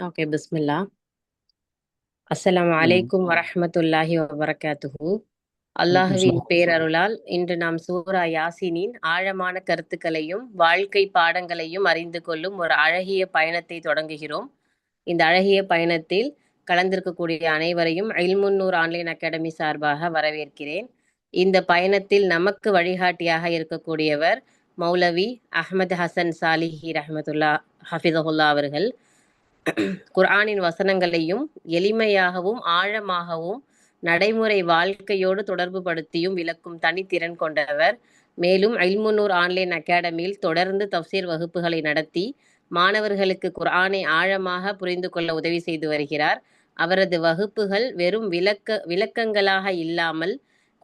Okay, பிஸ்மில்லா. அஸ்ஸலாமு ம். அலைக்கும் வரஹ்மத்துல்லாஹி வபரகாத்துஹு. வலைக்கும் அல்லாஹுவின் சலாம். பேரருளால் இன்று நாம் சூரா யாசீனின் ஆழமான கருத்துக்களையும் வாழ்க்கை பாடங்களையும் அறிந்து கொள்ளும் ஒரு அழகிய பயணத்தை தொடங்குகிறோம். இந்த அழகிய பயணத்தில் கலந்திருக்கக்கூடிய அனைவரையும் இல்முன்னூர் ஆன்லைன் அகாடமி சார்பாக வரவேற்கிறேன். இந்த பயணத்தில் நமக்கு வழிகாட்டியாக இருக்கக்கூடியவர் மௌலவி அஹ்மத் ஹசன் சாலிஹி ரஹ்மத்துல்லா ஹஃபிதஹுல்லா அவர்கள். குர்ஆனின் வசனங்களையும் எளிமையாகவும் ஆழமாகவும் நடைமுறை வாழ்க்கையோடு தொடர்பு படுத்தியும் விளக்கும் தனித்திறன் கொண்டவர். மேலும் இல்முன்னூர் ஆன்லைன் அகாடமியில் தொடர்ந்து தஃப்சீர் வகுப்புகளை நடத்தி மாணவர்களுக்கு குர்ஆனை ஆழமாக புரிந்து கொள்ள உதவி செய்து வருகிறார். அவரது வகுப்புகள் வெறும் விளக்கங்களாக இல்லாமல்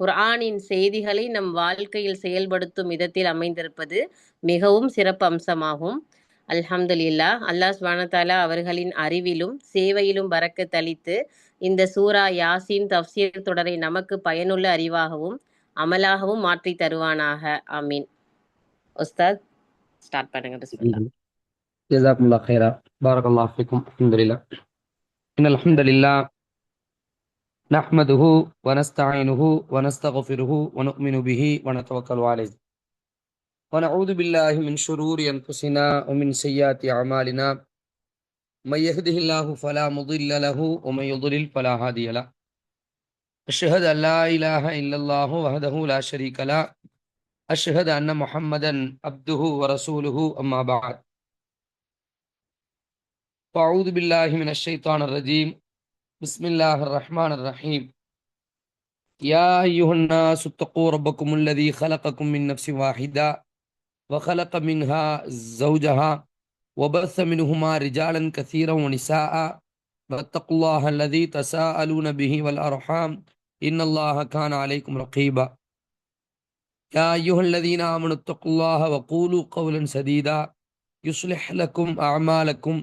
குர்ஆனின் செய்திகளை நம் வாழ்க்கையில் செயல்படுத்தும் விதத்தில் அமைந்திருப்பது மிகவும் சிறப்பு அம்சமாகும். அல்ஹம்துலில்லாஹ். அல்லாஹ் சுப்ஹானஹு வ தஆலா அவர்களின் அறிவிலும் சேவையிலும் பரக்கத் அளித்து இந்த சூரா யாசீன் தஃப்சீர் தொடரை நமக்கு பயனுள்ள அறிவாகவும் அமலாகவும் மாற்றி தருவானாக. ஆமீன். உஸ்தாத், ஸ்டார்ட் பண்ணுங்க. பிஸ்மில்லா. ஜஸாக்குமுல்லாஹ் ஹைரா. பாரக்கல்லாஹு ஃபீக்கும். அல்ஹம்துலில்லாஹ். இன்னல் ஹம்தலில்லாஹ் நஹ்மதுஹு வ நஸ்தஈனுஹு வ நஸ்தக்ஃபிருஹு வ நுஅ்மினு பிஹி வ நதவக்கலு அலைஹி வ நஊது பில்லாஹி மின் ஷுரூரி அன்ஃபுஸினா வ மின் ஸய்யிஆத்தி அமாலினா மை யஹ்திஹில்லாஹு ஃபலா முضில்ல லஹு வ மை யுض்லில் ஃபலா ஹாதிய லஹு. அஷ்ஹது அன் லா இலாஹ இல்லல்லாஹு வஹ்தஹு லா ஷரீக லஹு அஷ்ஹது அன்ன முஹம்மதன் அப்துஹு வ ரசூலுஹு அம்மா பஅத். فأعوذ بالله من الشيطان الرجيم. بسم الله الرحمن الرحيم. يا أيها الناس اتقوا ربكم الذي خلقكم من نفس واحدة وخلق منها زوجها وبث منهما رجالا كثيرا ونساء واتقوا الله الذي تساءلون به والأرحام إن الله كان عليكم رقيبا. يا أيها الذين آمنوا اتقوا الله وقولوا قولا سديدا يصلح لكم أعمالكم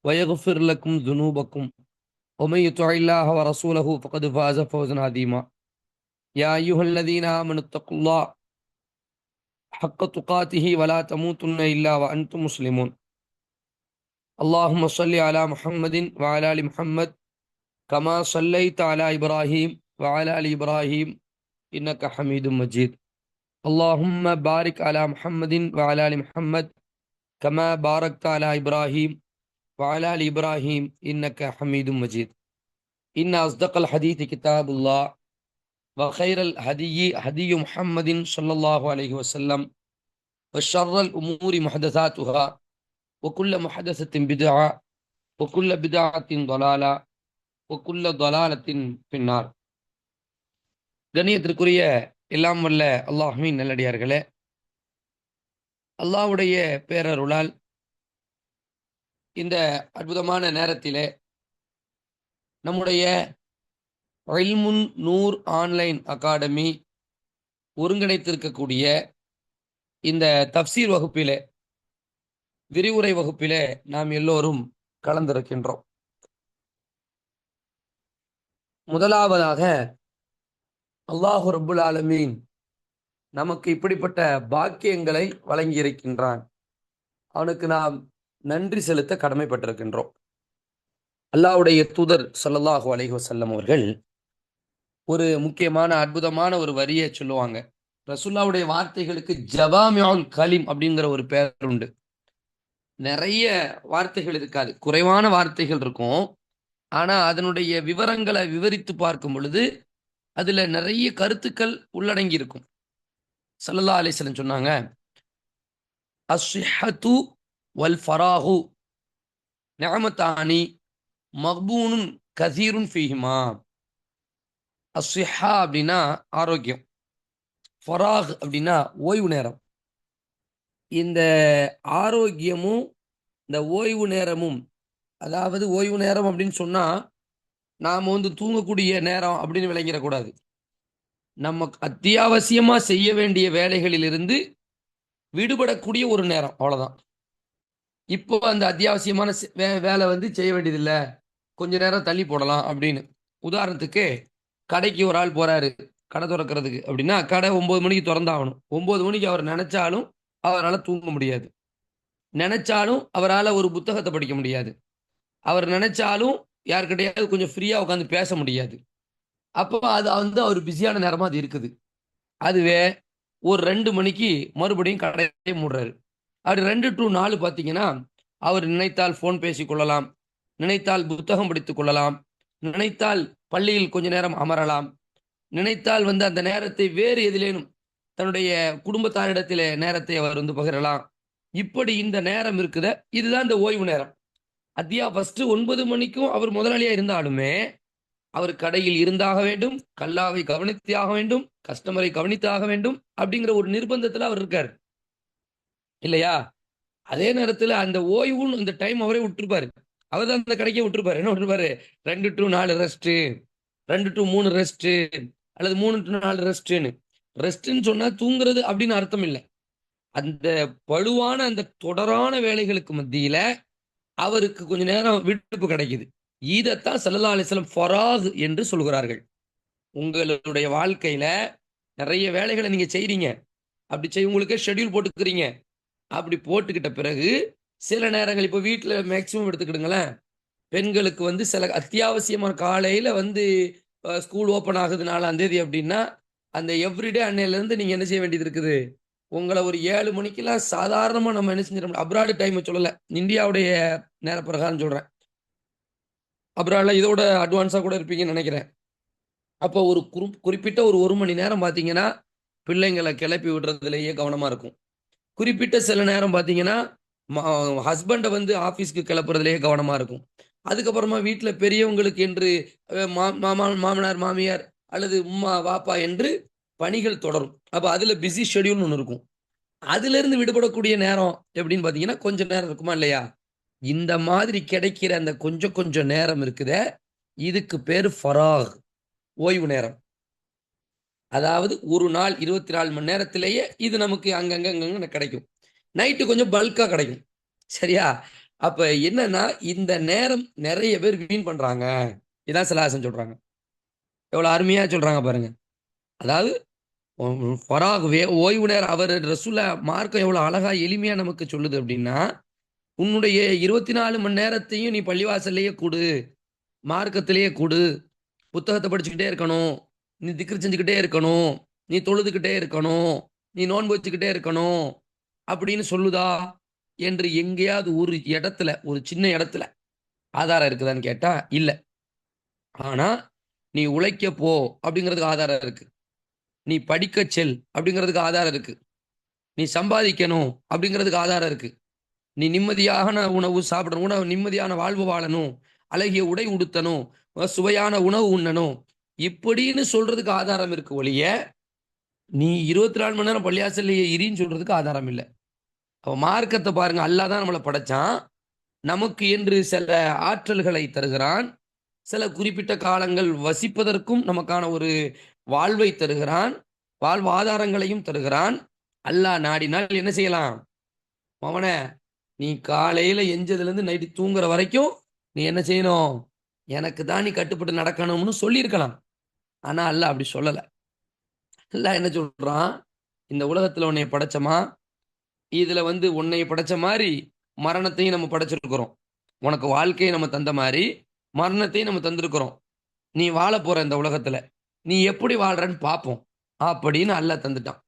ويغفر لكم ذنوبكم ومن يطع الله ورسوله فقد فاز فوزا عظيما. يا أيها الذين آمنوا اتقوا الله حق تقاته ولا تموتن إلا وأنتم مسلمون. اللهم صل على محمد وعلى آل محمد كما صليت على إبراهيم وعلى آل إبراهيم إنك حميد مجيد. اللهم بارك على محمد وعلى آل محمد كما باركت على إبراهيم وعلى آل إبراهيم إنك حميد مجيد. إن أصدق الحديث كتاب الله وخير الهدي هدي محمد صلى الله عليه وسلم وشر الأمور محدثاتها وكل محدثة بدعة وكل بدعة ضلالة وكل ضلالة في النار. கண்ணியத்திற்குரிய எல்லாம் வல்ல அல்லாஹ்வின் நல்லடியார்களே, அல்லாஹ்வுடைய பேரருளால் இந்த அற்புதமான நேரத்திலே நம்முடைய இல்முன் நூர் ஆன்லைன் அகாடமி ஒருங்கிணைத்திருக்கக்கூடிய இந்த தஃப்சீர் வகுப்பிலே, விரிவுரை வகுப்பிலே நாம் எல்லோரும் கலந்திருக்கின்றோம். முதலாவதாக அல்லாஹு ரப்புல் ஆலமீன் நமக்கு இப்படிப்பட்ட பாக்கியங்களை வழங்கியிருக்கின்றான். அவனுக்கு நாம் நன்றி செலுத்த கடமைப்பட்டிருக்கின்றோம். அல்லாஹ்வுடைய தூதர் ஸல்லல்லாஹு அலைஹி வஸல்லம் அவர்கள் ஒரு முக்கியமான அற்புதமான ஒரு வரியை சொல்லுவாங்க. ரசூலுல்லாஹ்வுடைய வார்த்தைகளுக்கு ஜவாமிஉல் கலிம் அப்படிங்கிற ஒரு பெயர் உண்டு. நிறைய வார்த்தைகள் இருக்காது, குறைவான வார்த்தைகள் இருக்கும். ஆனா அதனுடைய விவரங்களை விவரித்து பார்க்கும் பொழுது அதுல நிறைய கருத்துக்கள் உள்ளடங்கி இருக்கும். ஸல்லல்லாஹு அலைஹி வஸல்லம் சொன்னாங்க, அஸ்ஸிஹ்ஹத்து வல் ஃபராஹு நிஅமத்தானி மக்பூனுன் கஸீருன் ஃபீஹிமா. அஸ்ஸிஹ்ஹா அப்படின்னா ஆரோக்கியம், ஃபராஹ் அப்படின்னா ஓய்வு நேரம். இந்த ஆரோக்கியமும் இந்த ஓய்வு நேரமும், அதாவது ஓய்வு நேரம் அப்படின்னு சொன்னா நாம தூங்கக்கூடிய நேரம் அப்படின்னு விளங்கிடக்கூடாது. நம்ம அத்தியாவசியமா செய்ய வேண்டிய வேலைகளிலிருந்து விடுபடக்கூடிய ஒரு நேரம், அவ்வளவுதான். இப்போ அந்த அத்தியாவசியமான வேலை செய்ய வேண்டியதில்ல, கொஞ்ச நேரம் தள்ளி போடலாம் அப்படின்னு. உதாரணத்துக்கு, கடைக்கு ஒரு ஆள் போறாரு கடை திறக்கிறதுக்கு அப்படின்னா, கடை 9 மணிக்கு திறந்தாகணும். 9 மணிக்கு அவர் நினைச்சாலும் அவரால் தூங்க முடியாது, நினைச்சாலும் அவரால் ஒரு புத்தகத்தை படிக்க முடியாது. அவர் நினைச்சாலும் யார்கிட்டயாவது கொஞ்சம் ஃப்ரீயா உட்காந்து பேச முடியாது. அப்போ அது வந்து அவர் பிஸியான நேரமா அது இருக்குது. அதுவே ஒரு 2 மணிக்கு மறுபடியும் கடையை மூடுறாரு. அப்படி 2 to 4 பார்த்தீங்கன்னா, அவர் நினைத்தால் ஃபோன் பேசிக் கொள்ளலாம், நினைத்தால் புத்தகம் படித்துக் கொள்ளலாம், நினைத்தால் பள்ளியில் கொஞ்ச நேரம் அமரலாம், நினைத்தால் வந்து அந்த நேரத்தை வேறு எதிலேனும் தன்னுடைய குடும்பத்தாரிடத்திலே நேரத்தை அவர் வந்து பகிரலாம். இப்படி இந்த நேரம் இருக்குத, இதுதான் இந்த ஓய்வு நேரம். ஃபர்ஸ்ட் 9 மணிக்கும் அவர் முதலாளியா இருந்தாலுமே, அவர் கடையில் இருந்தாக வேண்டும், கல்லாவை கவனித்தே ஆக வேண்டும், கஸ்டமரை கவனித்தாக வேண்டும் அப்படிங்கிற ஒரு நிர்பந்தத்துல அவர் இருக்காரு இல்லையா? அதே நேரத்துல அந்த ஓய்வுன்னு இந்த டைம் அவரே விட்டுருப்பாரு. அவர் தான் அந்த கடைக்கே விட்டுருப்பாரு. என்ன விட்டுருப்பாரு? 2 to 4 ரெஸ்ட், 2 to 3 ரெஸ்ட், அல்லது 3 to 4 ரெஸ்ட்னு. ரெஸ்ட்னு சொன்னா தூங்குறது அப்படின்னு அர்த்தம் இல்லை. அந்த பளுவான அந்த தொடரான வேலைகளுக்கு மத்தியில அவருக்கு கொஞ்ச நேரம் விடுப்பு கிடைக்குது. இதைத்தான் ஸல்லல்லாஹு அலைஹி வஸல்லம் ஃபராக் என்று சொல்கிறார்கள். உங்களுடைய வாழ்க்கையில நிறைய வேலைகளை நீங்க செய்றீங்க. அப்படி உங்களுக்கே ஷெட்யூல் போட்டுக்கிறீங்க. அப்படி போட்டுக்கிட்ட பிறகு சில நேரங்கள் இப்போ வீட்டில் மேக்சிமம் எடுத்துக்கிடுங்களேன், பெண்களுக்கு வந்து சில அத்தியாவசியமான காலையில வந்து ஸ்கூல் ஓப்பன் ஆகுது 4ஆம் தேதி அப்படின்னா, அந்த எவ்ரிடே அன்னையிலேருந்து நீங்க என்ன செய்ய வேண்டியது இருக்குது? உங்கள ஒரு 7 மணிக்கெல்லாம் சாதாரணமா நம்ம என்ன செஞ்சிட முடியும்? அப்ராடு டைம் சொல்லல. இந்தியாவுடைய நேர பிரகாரம் சொல்றேன். அப்ராட்ல இதோட அட்வான்ஸா கூட இருப்பீங்கன்னு நினைக்கிறேன். அப்போ ஒரு குறிப்பிட்ட ஒரு 1 மணி நேரம் பார்த்தீங்கன்னா, பிள்ளைங்கள கிளப்பி விடுறதுலயே கவனமா இருக்கும். குறிப்பிட்ட சில நேரம் பார்த்தீங்கன்னா, ஹஸ்பண்ட வந்து ஆஃபீஸ்க்கு கிளப்புறதுலயே கவனமா இருக்கும். அதுக்கப்புறமா வீட்ல பெரியவங்களுக்கு என்று மாமனார், மாமியார் அல்லது உம்மா, வாப்பா என்று பணிகள் தொடரும். அப்ப அதுல பிஸி ஷெட்யூல்னு ஒண்ணு இருக்கும். அதிலிருந்து விடுபடக்கூடிய நேரம் எப்படின்னு பார்த்தீங்கன்னா, கொஞ்சம் நேரம் இருக்குமா இல்லையா? இந்த மாதிரி கிடைக்கிற அந்த கொஞ்சம் கொஞ்சம் நேரம் இருக்குதே, இதுக்கு பேரு ஃபராக், ஓய்வு நேரம். அதாவது ஒரு நாள் 24 மணி நேரத்திலேயே இது நமக்கு அங்கங்க கிடைக்கும். நைட்டு கொஞ்சம் பல்கா கிடைக்கும். சரியா? அப்ப என்னன்னா, இந்த நேரம் நிறைய பேர் வீண் பண்றாங்க. இதான் ஸல்லல்லாஹு சொல்றாங்க. எவ்வளவு அருமையா சொல்றாங்க பாருங்க. அதாவது ஃபராக் ஓய்வு நேரம் அவர் ரசூலா மார்க்கம் எவ்வளவு அழகா எளிமையா நமக்கு சொல்லுது அப்படின்னா, உன்னுடைய 24 மணி நேரத்தையும் நீ பள்ளிவாசல்லையே கூடு, மார்க்கத்திலேயே கூடு, புத்தகத்தை படிச்சுக்கிட்டே இருக்கணும், நீ திக்ர் செஞ்சுக்கிட்டே இருக்கணும், நீ தொழுதுகிட்டே இருக்கணும், நீ நோன்பு வச்சுக்கிட்டே இருக்கணும் அப்படின்னு சொல்லுதா என்று எங்கேயாவது ஒரு இடத்துல, ஒரு சின்ன இடத்துல ஆதாரம் இருக்குதான்னு கேட்டா இல்ல. ஆனா நீ உழைக்க போ அப்படிங்கிறதுக்கு ஆதாரம் இருக்கு. நீ படிக்க செல் அப்படிங்கிறதுக்கு ஆதாரம் இருக்கு. நீ சம்பாதிக்கணும் அப்படிங்கிறதுக்கு ஆதாரம் இருக்கு. நீ நிம்மதியான உணவு சாப்பிடணும், நிம்மதியான வாழ்வு வாழணும், அழகிய உடை உடுத்தணும், சுவையான உணவு உண்ணணும் இப்படின்னு சொல்றதுக்கு ஆதாரம் இருக்கு ஒழிய, நீ 24 மணி நேரம் பள்ளியாசல்லையே இரின்னு சொல்றதுக்கு ஆதாரம் இல்லை. அப்ப மார்க்கத்தை பாருங்க, அல்லாஹ் தான் நம்மளை படைச்சான். நமக்கு என்று சில ஆற்றல்களை தருகிறான். சில குறிப்பிட்ட காலங்கள் வசிப்பதற்கும் நமக்கான ஒரு வாழ்வை தருகிறான். வாழ்வாதாரங்களையும் தருகிறான். அல்லாஹ் நாடினால் என்ன செய்யலாம்? மவனே, நீ காலையில எஞ்சதுல இருந்து நைட்டு தூங்குற வரைக்கும் நீ என்ன செய்யணும்? எனக்கு தான் நீ கட்டுப்பட்டு நடக்கணும்னு சொல்லியிருக்கலாம். ஆனா அல்லாஹ் அப்படி சொல்லல. அல்லாஹ் என்ன சொல்றான்? இந்த உலகத்துல உன்னை படைச்சமா, இதுல வந்து உன்னை படைச்ச மாதிரி மரணத்தையும் நம்ம படைச்சிருக்கிறோம். உனக்கு வாழ்க்கையை நம்ம தந்த மாதிரி மரணத்தையும் நம்ம தந்திருக்கிறோம். நீ வாழ போற இந்த உலகத்துல நீ எப்படி வாழ்றன்னு பார்ப்போம் அப்படின்னு அல்லாஹ் தந்துட்டான்.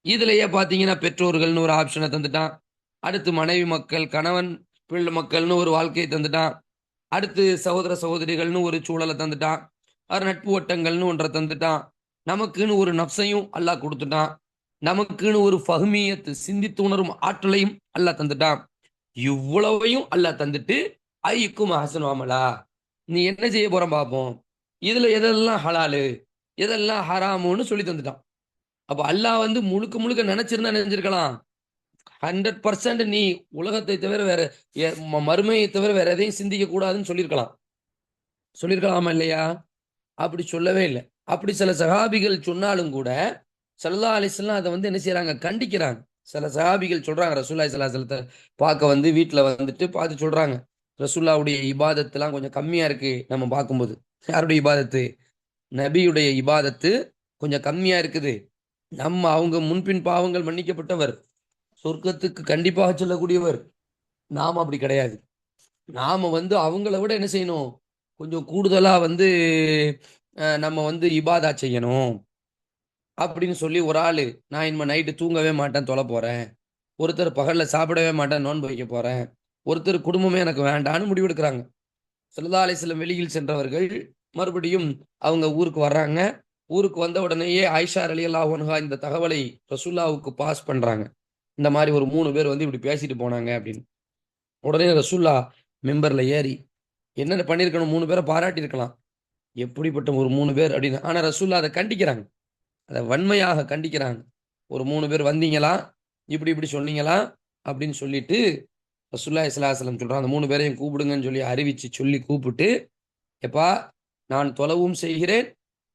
இதுலயே பாத்தீங்கன்னா பெற்றோர்கள்னு ஒரு ஆப்ஷனை தந்துட்டான். அடுத்து மனைவி மக்கள், கணவன் பிள்ளை மக்கள்னு ஒரு வாழ்க்கையை தந்துட்டான். அடுத்து சகோதர சகோதரிகள்னு ஒரு சூழலை தந்துட்டான். அவர் நட்பு வட்டங்கள்னு ஒன்றை தந்துட்டான். நமக்குன்னு ஒரு நப்சையும் அல்லாஹ் கொடுத்துட்டான். நமக்குன்னு ஒரு ஃபஹ்மியத், சிந்தித்து உணரும் ஆற்றலையும் அல்லாஹ் தந்துட்டான். இவ்வளவையும் அல்லாஹ் தந்துட்டு ஐக்கும் அஹ்சனு அமலா, நீ என்ன செய்ய போற பார்ப்போம், இதுல எதெல்லாம் ஹலாலு எதெல்லாம் ஹராமுன்னு சொல்லி தந்துட்டான். அப்ப அல்லாஹ் வந்து முழுக்க முழுக்க நினைச்சிருந்தா நினைஞ்சிருக்கலாம். 100% நீ உலகத்தை தவிர வேற மறுமையை தவிர வேற எதையும் சிந்திக்க கூடாதுன்னு சொல்லியிருக்கலாம். சொல்லியிருக்கலாமா இல்லையா? அப்படி சொல்லவே இல்லை. அப்படி சில சஹாபிகள் சொன்னாலும் கூட ஸல்லல்லாஹு அலைஹி வஸல்லம் அதை வந்து என்ன செய்யறாங்க? கண்டிக்கிறாங்க. சில சஹாபிகள் சொல்றாங்க, ரசூலுல்லாஹி ஸல்லல்லாஹு அலைஹி வஸல்லத்தை பார்க்க வந்து வீட்டுல வந்துட்டு பார்த்து சொல்றாங்க, ரசூலுல்லாஹ்வுடைய இபாதத்துலாம் கொஞ்சம் கம்மியா இருக்கு. நம்ம பார்க்கும்போது யாருடைய இபாதத்து? நபியுடைய இபாதத்து கொஞ்சம் கம்மியா இருக்குது. நம்ம அவங்க முன்பின் பாவங்கள் மன்னிக்கப்பட்டவர், சொர்க்கத்துக்கு கண்டிப்பாக செல்லக்கூடியவர். நாம் அப்படி கிடையாது. நாம வந்து அவங்கள விட என்ன செய்யணும், கொஞ்சம் கூடுதலா வந்து நம்ம வந்து இபாதா செய்யணும் அப்படின்னு சொல்லி ஒரு ஆளு, நான் இனிமே நைட்டு தூங்கவே மாட்டேன், தொலை போறேன். ஒருத்தர் பகல்ல சாப்பிடவே மாட்டேன், நோன்பு வைக்க போறேன். ஒருத்தர் குடும்பமே எனக்கு வேண்டான்னு முடிவெடுக்கிறாங்க. ஸல்லல்லாஹு அலைஹி வஸல்லம் வெளியில் சென்றவர்கள் மறுபடியும் அவங்க ஊருக்கு வர்றாங்க. ஊருக்கு வந்த உடனேயே ஆயிஷா ரலியல்லாஹு அன்ஹா இந்த தகவலை ரசூலுல்லாஹ்வுக்கு பாஸ் பண்றாங்க. இந்த மாரி ஒரு 3 பேர் வந்து இப்படி பேசிட்டு போனாங்க அப்படின்னு. உடனே ரசூலுல்லாஹ் மிம்பர்ல ஏறி, என்னென்ன பண்ணியிருக்கணும், 3 பேர பாராட்டியிருக்கலாம். எப்படிப்பட்ட ஒரு 3 பேர் அப்படின்னு. ஆனா ரசூலுல்லாஹ் அத கண்டிக்கிறாங்க. அத வன்மையாக கண்டிக்கிறாங்க. ஒரு 3 பேர் வந்தீங்களா, இப்படி இப்படி சொன்னீங்களா அப்படின்னு சொல்லிட்டு ரசூலுல்லாஹி ஸல்லல்லாஹு அலைஹி வஸல்லம் சொல்றாங்க. அந்த 3 பேரையும் கூப்பிடுங்கன்னு சொல்லி அறிவிச்சு சொல்லி கூப்பிட்டு, எப்பா நான் தொழவும் செய்கிறேன்,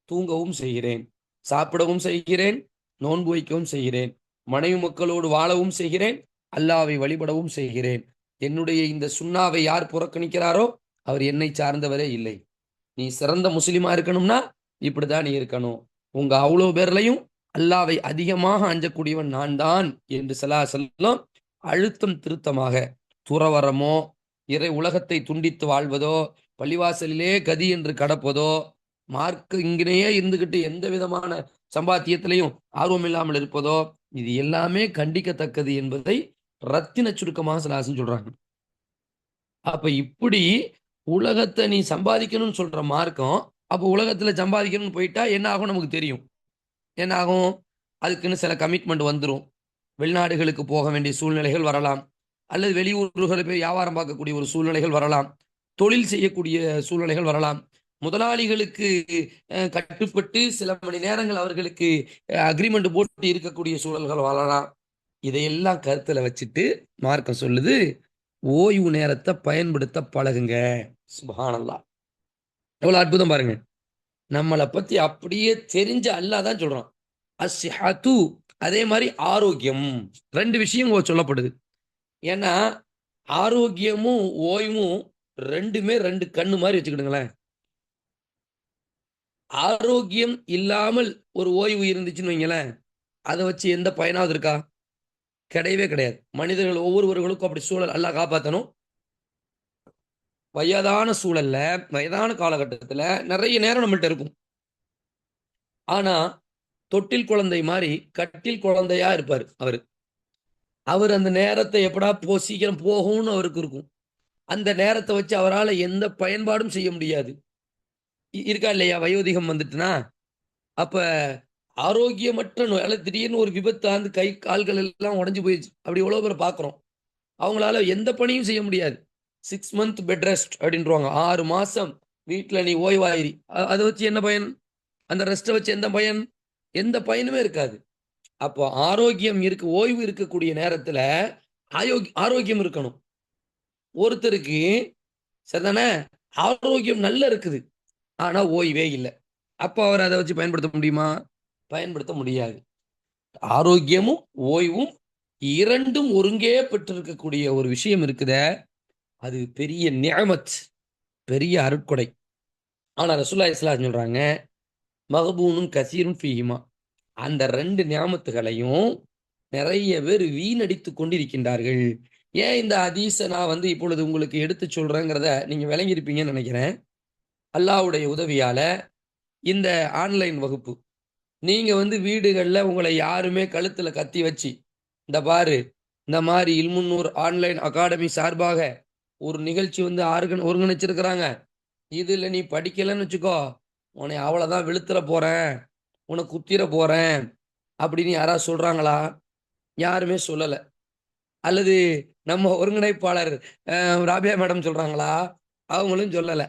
தூங்கவும் செய்கிறேன், சாப்பிடவும் செய்கிறேன், நோன்பு வைக்கவும் செய்கிறேன், மனைவி மக்களோடு வாழவும் செய்கிறேன், அல்லாஹ்வை வழிபடவும் செய்கிறேன். என்னுடைய இந்த சுன்னாவை யார் புறக்கணிக்கிறாரோ அவர் என்னை சார்ந்தவரே இல்லை. நீ சிறந்த முஸ்லிமா இருக்கணும்னா இப்படிதான் நீ இருக்கணும். உங்க அவ்வளோ பேர்லையும் அல்லாவை அதிகமாக அஞ்சக்கூடியவன் நான் தான் என்று ஸல்லல்லாஹு அலைஹி வஸல்லம் அழுத்தம் திருத்தமாக துறவறமோ, இறை உலகத்தை துண்டித்து வாழ்வதோ, பள்ளிவாசலிலே கதி என்று கடப்பதோ, மார்க்க இங்கனையே இருந்துகிட்டு எந்த விதமான சம்பாத்தியத்திலையும் ஆர்வம் இல்லாமல் இருப்பதோ, இது எல்லாமே கண்டிக்கத்தக்கது என்பதை ரத்தின சுருக்கமாக ஸல்லல்லாஹு சொல்றாங்க. அப்ப இப்படி உலகத்தை நீ சம்பாதிக்கணும்னு சொல்ற மார்க்கம், அப்ப உலகத்துல சம்பாதிக்கணும்னு போயிட்டா என்ன ஆகும் நமக்கு தெரியும். என்ன ஆகும்? அதுக்குன்னு சில கமிட்மெண்ட் வந்துரும். வெளிநாடுகளுக்கு போக வேண்டிய சூழ்நிலைகள் வரலாம். அல்லது வெளியூர்களுக்கு போய் வியாபாரம் பார்க்கக்கூடிய ஒரு சூழ்நிலைகள் வரலாம். தொழில் செய்யக்கூடிய சூழ்நிலைகள் வரலாம். முதலாளிகளுக்கு கட்டுப்பட்டு சில மணி நேரங்கள் அவர்களுக்கு அக்ரிமெண்ட் போட்டு இருக்கக்கூடிய சூழல்கள் வரலாம். இதையெல்லாம் கருத்துல வச்சுட்டு மார்க்கம் சொல்லுது, ஓய்வு நேரத்தை பயன்படுத்த பழகுங்க. சுப்ஹானல்லாஹ். எவ்வளவு அற்புதம் பாருங்க. நம்மளை பத்தி அப்படியே தெரிஞ்ச அல்லாஹ் தான் சொல்றான். அஸ்ஸிஹத்து, அதே மாதிரி ஆரோக்கியம். 2 விஷயம் இங்க சொல்லப்படுது. ஏன்னா ஆரோக்கியமும் ஓய்வும் 2மே 2 கண்ணு மாதிரி வச்சுக்கிடுங்களேன். ஆரோக்கியம் இல்லாமல் ஒரு ஓய்வு இருந்துச்சுன்னு வைங்களேன், அதை வச்சு எந்த பயனாவது இருக்கா? கிடையவே கிடையாது. மனிதர்கள் ஒவ்வொருவர்களுக்கும் அப்படி சூழல் அல்லாஹ் காப்பாத்தணும். வயதான சூழல்ல, வயதான காலகட்டத்துல நிறைய நேரம் நம்மள்ட்ட இருக்கும். ஆனா தொட்டில் குழந்தை மாதிரி கட்டில் குழந்தையா இருப்பாரு அவரு. அவர் அந்த நேரத்தை எப்படா சீக்கிரம் போகும்னு அவருக்கு இருக்கும். அந்த நேரத்தை வச்சு அவரால் எந்த பயன்பாடும் செய்ய முடியாது. இருக்கா இல்லையா? வயோதிகம் வந்துட்டுனா அப்ப ஆரோக்கியமற்ற நோய், அல்லது திடீர்னு ஒரு விபத்து ஆந்து கை கால்கள் எல்லாம் உடைஞ்சு போயிடுச்சு, அப்படி எவ்வளவு பேரை பார்க்கிறோம். அவங்களால எந்த பணியும் செய்ய முடியாது. 6 மந்த் பெட் ரெஸ்ட் அப்படின்றாங்க. 6 மாசம் வீட்டுல நீ ஓய்வாயிரி. அதை வச்சு என்ன பயன்? அந்த ரெஸ்ட்டை வச்சு எந்த பயன்? எந்த பயனுமே இருக்காது. அப்போ ஆரோக்கியம் இருக்கு, ஓய்வு இருக்கக்கூடிய நேரத்துல ஆரோக்கியம் இருக்கணும். ஒருத்தருக்கு சரிதானே, ஆரோக்கியம் நல்லா இருக்குது, ஆனா ஓய்வே இல்லை. அப்போ அவர் அதை வச்சு பயன்படுத்த முடியுமா? பயன்படுத்த முடியாது. ஆரோக்கியமும் ஓய்வும் 2ம் ஒருங்கே பெற்றிருக்கக்கூடிய ஒரு விஷயம் இருக்குதே, அது பெரிய நிஅமத், பெரிய அருட்கொடை. ஆனா ரசூலுல்லாஹி ஸல்லல்லாஹு அலைஹி சொல்றாங்க, மக்பூனுன் கஸீருன் ஃபீஹிமா, அந்த 2 நியாமத்துகளையும் நிறைய பேர் வீணடித்து கொண்டிருக்கின்றார்கள். ஏன் இந்த ஹதீஸை நான் வந்து இப்பொழுது உங்களுக்கு எடுத்து சொல்றேங்கிறத நீங்க விளங்கியிருப்பீங்கன்னு நினைக்கிறேன். அல்லாஹ்வுடைய உதவியால இந்த ஆன்லைன் வகுப்பு, நீங்க வந்து வீடுகள்ல உங்களை யாருமே கழுத்துல கத்தி வச்சு, இந்த பாரு இந்த மாதிரி இல்முன்னூர் ஆன்லைன் அகாடமி சார்பாக ஒரு நிகழ்ச்சி வந்து ஒருங்கிணைச்சிருக்கிறாங்க, இதுல நீ படிக்கலைன்னு வச்சுக்கோ, உன்னை அவ்வளவுதான் வெளுத்துற போறேன், உன்னை குத்திர போறேன் அப்படின்னு யாராவது சொல்றாங்களா? யாருமே சொல்லல. அல்லது நம்ம ஒருங்கிணைப்பாளர் ராபியா மேடம் சொல்றாங்களா? அவங்களும் சொல்லல.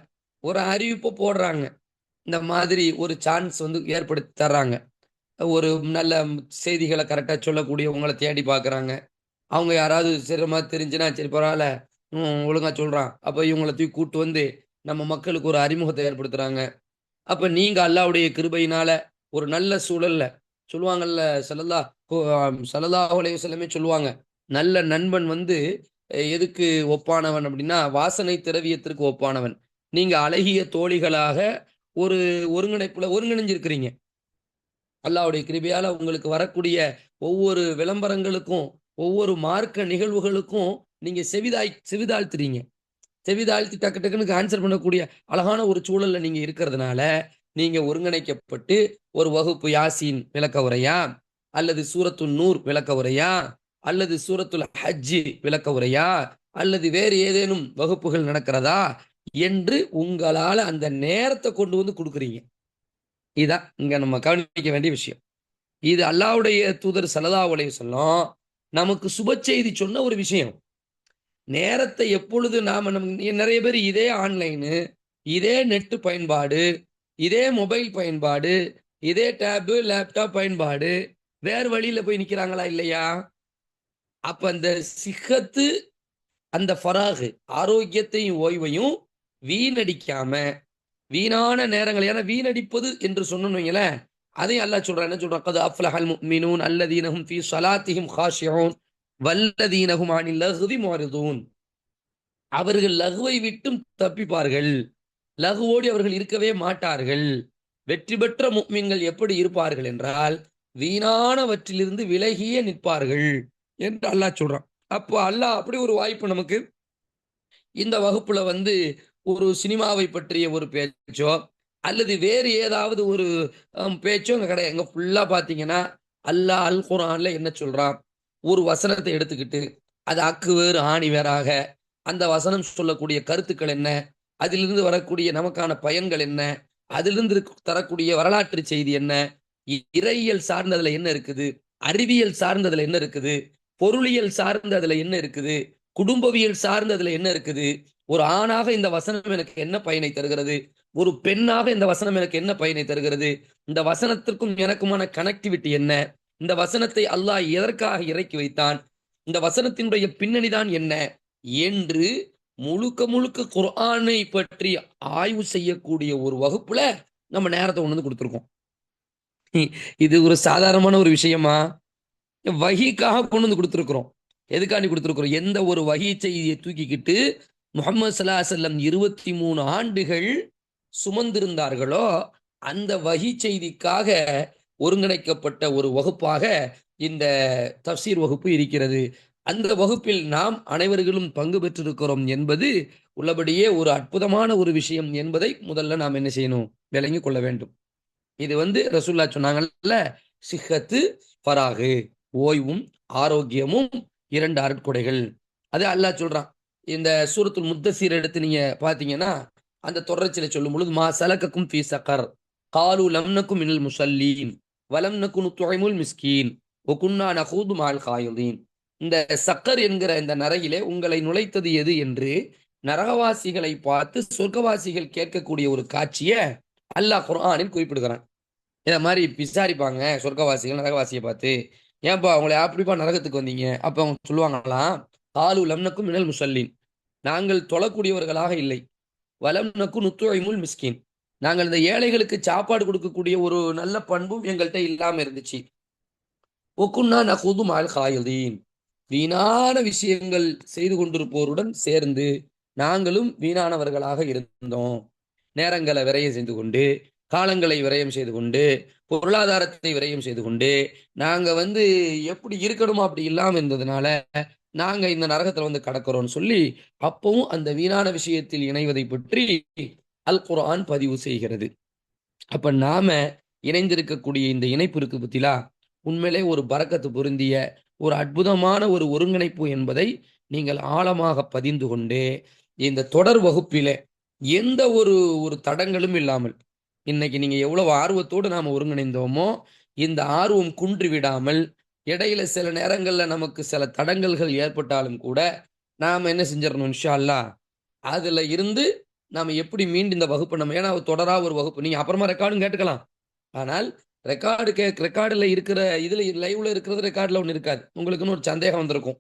ஒரு அறிவிப்பு போடுறாங்க, இந்த மாதிரி ஒரு சான்ஸ் வந்து ஏற்படுத்தி தர்றாங்க. ஒரு நல்ல செய்திகளை கரெக்டா சொல்லக்கூடியவங்களை தேடி பார்க்குறாங்க. அவங்க யாராவது சிரமமா தெரிஞ்சுன்னா, சரி பரவாயில்ல, ஒழுங்கா சொல்றான், அப்ப இவங்களை தூக்கி கூட்டு வந்து நம்ம மக்களுக்கு ஒரு அறிமுகத்தை ஏற்படுத்துறாங்க. அப்ப நீங்க அல்லாஹ்வுடைய கிருபையினால ஒரு நல்ல சூழல்ல, சொல்லுவாங்கல்ல, ஸல்லல்லாஹு அலைஹி வஸல்லமே சொல்லுவாங்க, நல்ல நண்பன் வந்து எதுக்கு ஒப்பானவன் அப்படின்னா, வாசனை திரவியத்திற்கு ஒப்பானவன். நீங்க அழகிய தோழிகளாக ஒரு ஒருங்கிணைப்புல ஒருங்கிணைஞ்சிருக்கிறீங்க. அல்லாஹ்வுடைய கிருபையால உங்களுக்கு வரக்கூடிய ஒவ்வொரு விளம்பரங்களுக்கும், ஒவ்வொரு மார்க்க நிகழ்வுகளுக்கும் நீங்க செவிதாழ்த்துறீங்க. செவி தாழ்த்தி டக்கு டக்குன்னு ஆன்சர் பண்ணக்கூடிய அழகான ஒரு சூழல்ல நீங்க இருக்கிறதுனால நீங்க ஒருங்கிணைக்கப்பட்டு ஒரு வகுப்பு யாசீன் விளக்க உரையா, அல்லது சூரத்துல் நூர் விளக்க உரையா, அல்லது சூரத்துல் ஹஜ்ஜி விளக்க உரையா, அல்லது வேறு ஏதேனும் வகுப்புகள் நடக்கிறதா என்று உங்களால அந்த நேரத்தை கொண்டு வந்து கொடுக்குறீங்க. இதான் இங்க நம்ம கவனிக்க வேண்டிய விஷயம். இது அல்லாஹ்வுடைய தூதர் ஸல்லல்லாஹு அலைஹி வஸல்லம் நமக்கு சுப செய்தி சொன்ன ஒரு விஷயம். நேரத்தை எப்பொழுது நிறைய பேர் இதே ஆன்லைனு, இதே நெட் பயன்பாடு, இதே மொபைல் பயன்பாடு, இதே டேப் லேப்டாப் பயன்பாடு, வேறு வழியில போய் நிக்கிறாங்களா இல்லையா? அப்ப அந்த சிஹத்து, அந்த ஃபராகு, ஆரோக்கியத்தையும் ஓய்வையும் வீணடிக்காம, வீணான நேரங்கள், ஏன்னா வீணடிப்பது என்று சொன்னீங்களேன், அதையும் அல்லாஹ் சொல்றான். என்ன சொல்றான்? கத் அஃப்லஹல் முஃமினூன் அல்லதீன ஹும் ஃபீ ஸலாத்திஹிம் காஷிஊன் வல்லதீன ஹும் அனில் லஹ்வி முஅரிதூன். அவர்கள் லகுவை விட்டும் தப்பிப்பார்கள், லகுவோடு அவர்கள் இருக்கவே மாட்டார்கள். வெற்றி பெற்ற முஃமின்கள் எப்படி இருப்பார்கள் என்றால் வீணானவற்றிலிருந்து விலகியே நிற்பார்கள் என்று அல்லாஹ் சொல்றான். அப்போ அல்லாஹ் அப்படி ஒரு வாய்ப்பு நமக்கு இந்த வகுப்புல வந்து ஒரு சினிமாவை பற்றிய ஒரு பேச்சோ அல்லது வேறு ஏதாவது ஒரு பேச்சோ அங்க கிடையாது. எங்க ஃபுல்லா பாத்தீங்கன்னா அல்லாஹ் அல் குர்ஆன்ல என்ன சொல்றான், ஒரு வசனத்தை எடுத்துக்கிட்டு அது அக்கு வேறு ஆணி வேறாக அந்த வசனம் சொல்லக்கூடிய கருத்துக்கள் என்ன, அதிலிருந்து வரக்கூடிய நமக்கான பயன்கள் என்ன, அதிலிருந்து தரக்கூடிய வரலாற்று செய்தி என்ன, இறையியல் சார்ந்ததுல என்ன இருக்குது, அறிவியல் சார்ந்ததுல என்ன இருக்குது, பொருளியல் சார்ந்ததுல என்ன இருக்குது, குடும்பவியல் சார்ந்ததுல என்ன இருக்குது, ஒரு ஆணாக இந்த வசனம் எனக்கு என்ன பயனை தருகிறது, ஒரு பெண்ணாக இந்த வசனம் எனக்கு என்ன பயனை தருகிறது, இந்த வசனத்திற்கும் எனக்குமான கனெக்டிவிட்டி என்ன, இந்த வசனத்தை அல்லாஹ் எதற்காக இறக்கி வைத்தான், இந்த வசனத்தினுடைய பின்னணிதான் என்ன என்று முழுக்க முழுக்க குர்ஆனை பற்றி ஆய்வு செய்யக்கூடிய ஒரு வகுப்புல நம்ம நேரத்தை கொண்டு வந்து கொடுத்துருக்கோம். இது ஒரு சாதாரணமான ஒரு விஷயமா? வஹீக்காக கொண்டு வந்து கொடுத்துருக்கிறோம். எதுக்காண்டி கொடுத்துருக்கிறோம்? எந்த ஒரு வஹீ செய்தியை தூக்கிக்கிட்டு முஹம்மது ஸல்லல்லாஹு அலைஹி வஸல்லம் 23 ஆண்டுகள் சுமந்திருந்தார்களோ அந்த வஹீ செய்திக்காக ஒருங்கிணைக்கப்பட்ட ஒரு வகுப்பாக இந்த தஃப்சீர் வகுப்பு இருக்கிறது. அந்த வகுப்பில் நாம் அனைவர்களும் பங்கு பெற்றிருக்கிறோம் என்பது உள்ளபடியே ஒரு அற்புதமான ஒரு விஷயம் என்பதை முதல்ல நாம் என்ன செய்யணும், விளங்கிக் கொள்ள வேண்டும். இது வந்து ரசூலுல்லாஹ் சொன்னாங்கல்ல, சிஹத்து ஃபராகு, ஓய்வும் ஆரோக்கியமும் 2 அருட்கொடைகள். அது அல்லாஹ் சொல்றான். இந்த சூரத்துல் முத்தஸிர் எடுத்து நீங்க பாத்தீங்கன்னா அந்த தொடர்ச்சியில சொல்லும் பொழுது மா சலக்கக்கும் ஃபீ ஸகர் காலு லம் நக்கும் மினல் முஸல்லீன் வலம் நக்கு நுத்இமுல் மிஸ்கீன் வகுன்னா நகூது மஅல் காயிதீன். இந்த சக்கர் என்கிற இந்த நரகிலே உங்களை நுழைத்தது எது என்று நரகவாசிகளை பார்த்து சொர்க்கவாசிகள் கேட்கக்கூடிய ஒரு காட்சியை அல்லாஹ் குர்ஆனில் குறிப்பிடுகிறான். இத மாதிரி விசாரிப்பாங்க சொர்க்கவாசிகள் நரகவாசியை பார்த்து, ஏன்பா அவங்களை அப்படிப்பா நரகத்துக்கு வந்தீங்க? அப்ப அவங்க சொல்லுவாங்களாம், காலு லம் நக்கும் மினல் முஸல்லீன், நாங்கள் தொழக்கூடியவர்களாக இல்லை, வலம் நக்கு நுத்இமுல் மிஸ்கீன், நாங்கள் இந்த ஏழைகளுக்கு சாப்பாடு கொடுக்கக்கூடிய ஒரு நல்ல பண்பும் எங்கள்கிட்ட இல்லாம இருந்துச்சு, ஒக்குன்னா நகூது மஅல் காயிதீன், வீணான விஷயங்கள் செய்து கொண்டிருப்போருடன் சேர்ந்து நாங்களும் வீணானவர்களாக இருந்தோம். நேரங்களை விரயம் செய்து கொண்டு, காலங்களை விரயம் செய்து கொண்டு, பொருளாதாரத்தை விரயம் செய்து கொண்டு நாங்க வந்து எப்படி இருக்கணுமோ அப்படி இல்லாம இருந்ததுனால நாங்க இந்த நரகத்துல வந்து கடக்கிறோம்னு சொல்லி அப்பவும் அந்த வீணான விஷயத்தில் இணைவதை பற்றி அல் குர்ஆன் பதிவு செய்கிறது. அப்ப நாம இணைந்திருக்கக்கூடிய இந்த இணைப்பு இருக்கு பத்திலா, உண்மையிலே ஒரு பரக்கத்து பொருந்திய ஒரு அற்புதமான ஒரு ஒருங்கிணைப்பு என்பதை நீங்கள் ஆழமாக பதிந்து கொண்டு இந்த தொடர் வகுப்பிலே எந்த ஒரு ஒரு தடங்களும் இல்லாமல், இன்னைக்கு நீங்க எவ்வளவு ஆர்வத்தோடு நாம ஒருங்கிணைந்தோமோ இந்த ஆர்வம் குன்றி விடாமல், இடையில சில நேரங்கள்ல நமக்கு சில தடங்கல்கள் ஏற்பட்டாலும் கூட நாம என்ன செஞ்சிடணும் இன்ஷா அல்லாஹ், அதுல இருந்து நாம எப்படி மீண்டும் இந்த வகுப்பு நம்ம, ஏன்னா தொடரா ஒரு வகுப்பு நீங்க அப்புறமா ரெக்கார்டும் கேட்டுக்கலாம். ஆனால் ரெக்கார்டுல இருக்கிற இதுல லைவ்ல இருக்கிறது ரெக்கார்ட்ல ஒண்ணு இருக்காது. உங்களுக்குன்னு ஒரு சந்தேகம் வந்திருக்கும்.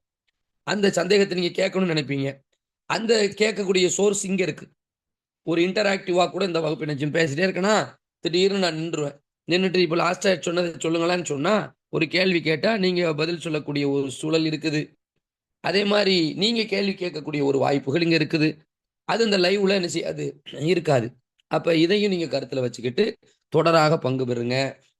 அந்த சந்தேகத்தை நீங்க கேட்கணும்னு நினைப்பீங்க. அந்த கேட்கக்கூடிய சோர்ஸ் இங்க இருக்கு. ஒரு இன்டராக்டிவா கூட இந்த வகுப்பு நினைச்சு பேசிட்டே இருக்கேன்னா திடீர்னு நான் நின்றுவேன். நின்றுட்டு இப்போ லாஸ்டா சொன்னதை சொல்லுங்களான்னு சொன்னா ஒரு கேள்வி கேட்டா நீங்க பதில் சொல்லக்கூடிய ஒரு சூழல் இருக்குது. அதே மாதிரி நீங்க கேள்வி கேட்கக்கூடிய ஒரு வாய்ப்புகள் இங்க இருக்குது. அது இந்த லைவ்ல என்ன செய்யாது, இருக்காது. அப்ப இதையும் நீங்க கருத்துல வச்சுக்கிட்டு தொடராக பங்கு பெறுங்க.